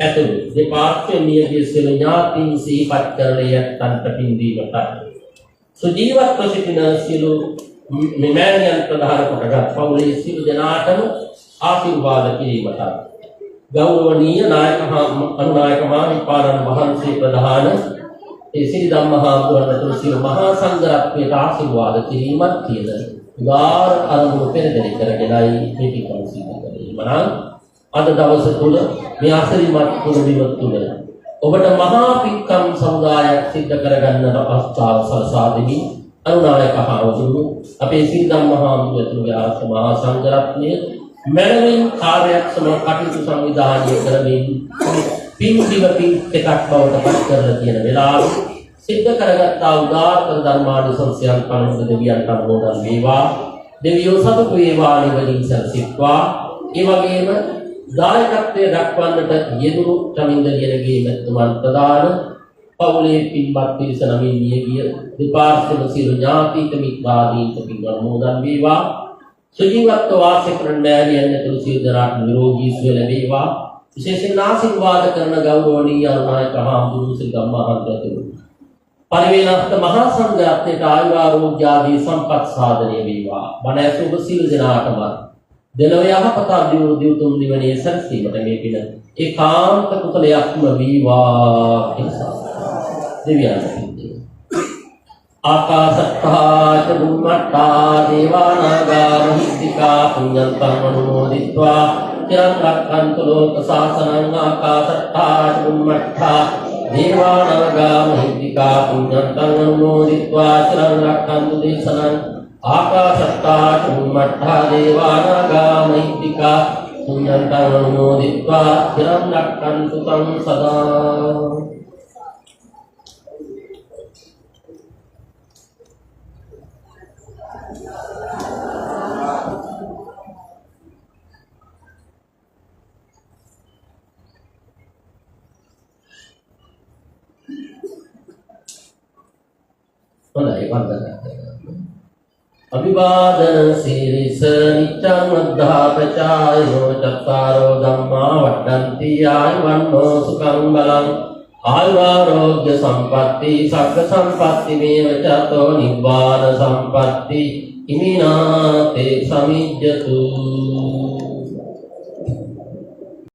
S2: ඇතුළු දෙපාර්ශ්වයේ මියගිය සියලු ඥාතීන් සිහිපත් කරලයන්ට පින්දීමට සුජීවත්ව සිටින සියලු මෑණියන් ප්‍රධාන කොටගත් පවුලේ සියලු දෙනාටම ආශිර්වාද කිරීමට ගෞරවනීය අනුනායක මාහිමිපාණන් වහන්සේ ප්‍රධාන ඒ සිරි ධම්මහාමුදුරන් සියලු මහා සංඝරත්නයට ආශිර්වාද කිරීමත් කියන උදාාර අරමුණු පෙරදරි කරගෙනයි මේ පිටකම් සිදු කරන්නේ. අද දවස තුල මේ අසරිමත් කුණුවිම තුල ඔබට මහා පිටකම් සමුදායක් සිද්ධ කරගන්න අවස්ථාව සලසා දෙමින් අනුනායක හාමුදුරුවෝ අපේ සිරිධම්ම හාමුදුරුවෝ ආශ්‍රම මහා සංඝරත්නය මැනවින් කාර්යක්ෂම කටයුතු සංවිධානය කරමින් පින් දිවපින් එකක් බවට පත් කරලා තියෙන වෙලාව සිද්ධ කරගත්තා උදාාරතර ධර්මානුසංසයන් පළමුව දෙවියන්ට අනුමෝදන් වේවා. දෙවියෝ සතුටු වේවා නිවනින් සැනසෙත්වා. ඒ වගේම දායකත්වයේ දක්වන්නට යෙදුණු චමින්දලියනගේ මෙතුමන් ප්‍රදාන පවුලේ පින්වත් පිරිස නමින් නියගිය දෙපාර්ශ්වම සියලු ඥාතික මිත්‍රාදීන්ට පින් අනුමෝදන් වේවා. සුජීවත්ව වාසය කරන මෑණියන් ඇතුළු සියලු දෙනාට නිරෝගී සුව ලැබේවා. විශේෂයෙන් ආශිර්වාද කරන ගෞරවනීය අනුනායක හාමුදුරුවෝ ශ්‍රී ධම්මාහංසතුරු පරිවේනස්ත මහා සංඝරත්නයට ආයු ආරෝග්‍ය ආදී සම්පත් සාධනය වේවා. බණ ඇසූ සියලු දෙනාටම දෙලොව යහපත අභිවෘද්ධි උතුම් නිවනේ සැනසීමට මේ පින ඒකාන්ත කුසලයක්ම වේවා කියලා දෙවියන් ආකාශත්තා ච බුම්මත්තා දේවානාගා මහිත්‍තිකා පුඤ්ඤන්තං අනුමෝදිत्वा චිරං රක්ඛන්තු ලෝක සාසනං ආකාශත්තා ච බුම්මත්තා දේවානාගා මහිත්‍තිකා පුඤ්ඤන්තං අනුමෝදිत्वा චිරං රක්ඛන්තු දේශනං ආකාශත්තා ච බුම්මත්තා දේවානාගා මහිත්‍තිකා පුඤ්ඤන්තං අනුමෝදිत्वा චිරං රක්ඛන්තු තං සදා. Oleh wandana අභිවාදන සීරිස නිච්ඡං වද්ධාපචායෝ චත්තාරෝ ධම්මා වඩ්ඩන්ති ආයුවන්නෝ සුඛං බලං ආයුරෝග්‍ය සම්පatti සග්ග සම්පatti මේව චතෝ නිබ්බාන සම්පatti ඉමිනාතේ සමිජ්ජතු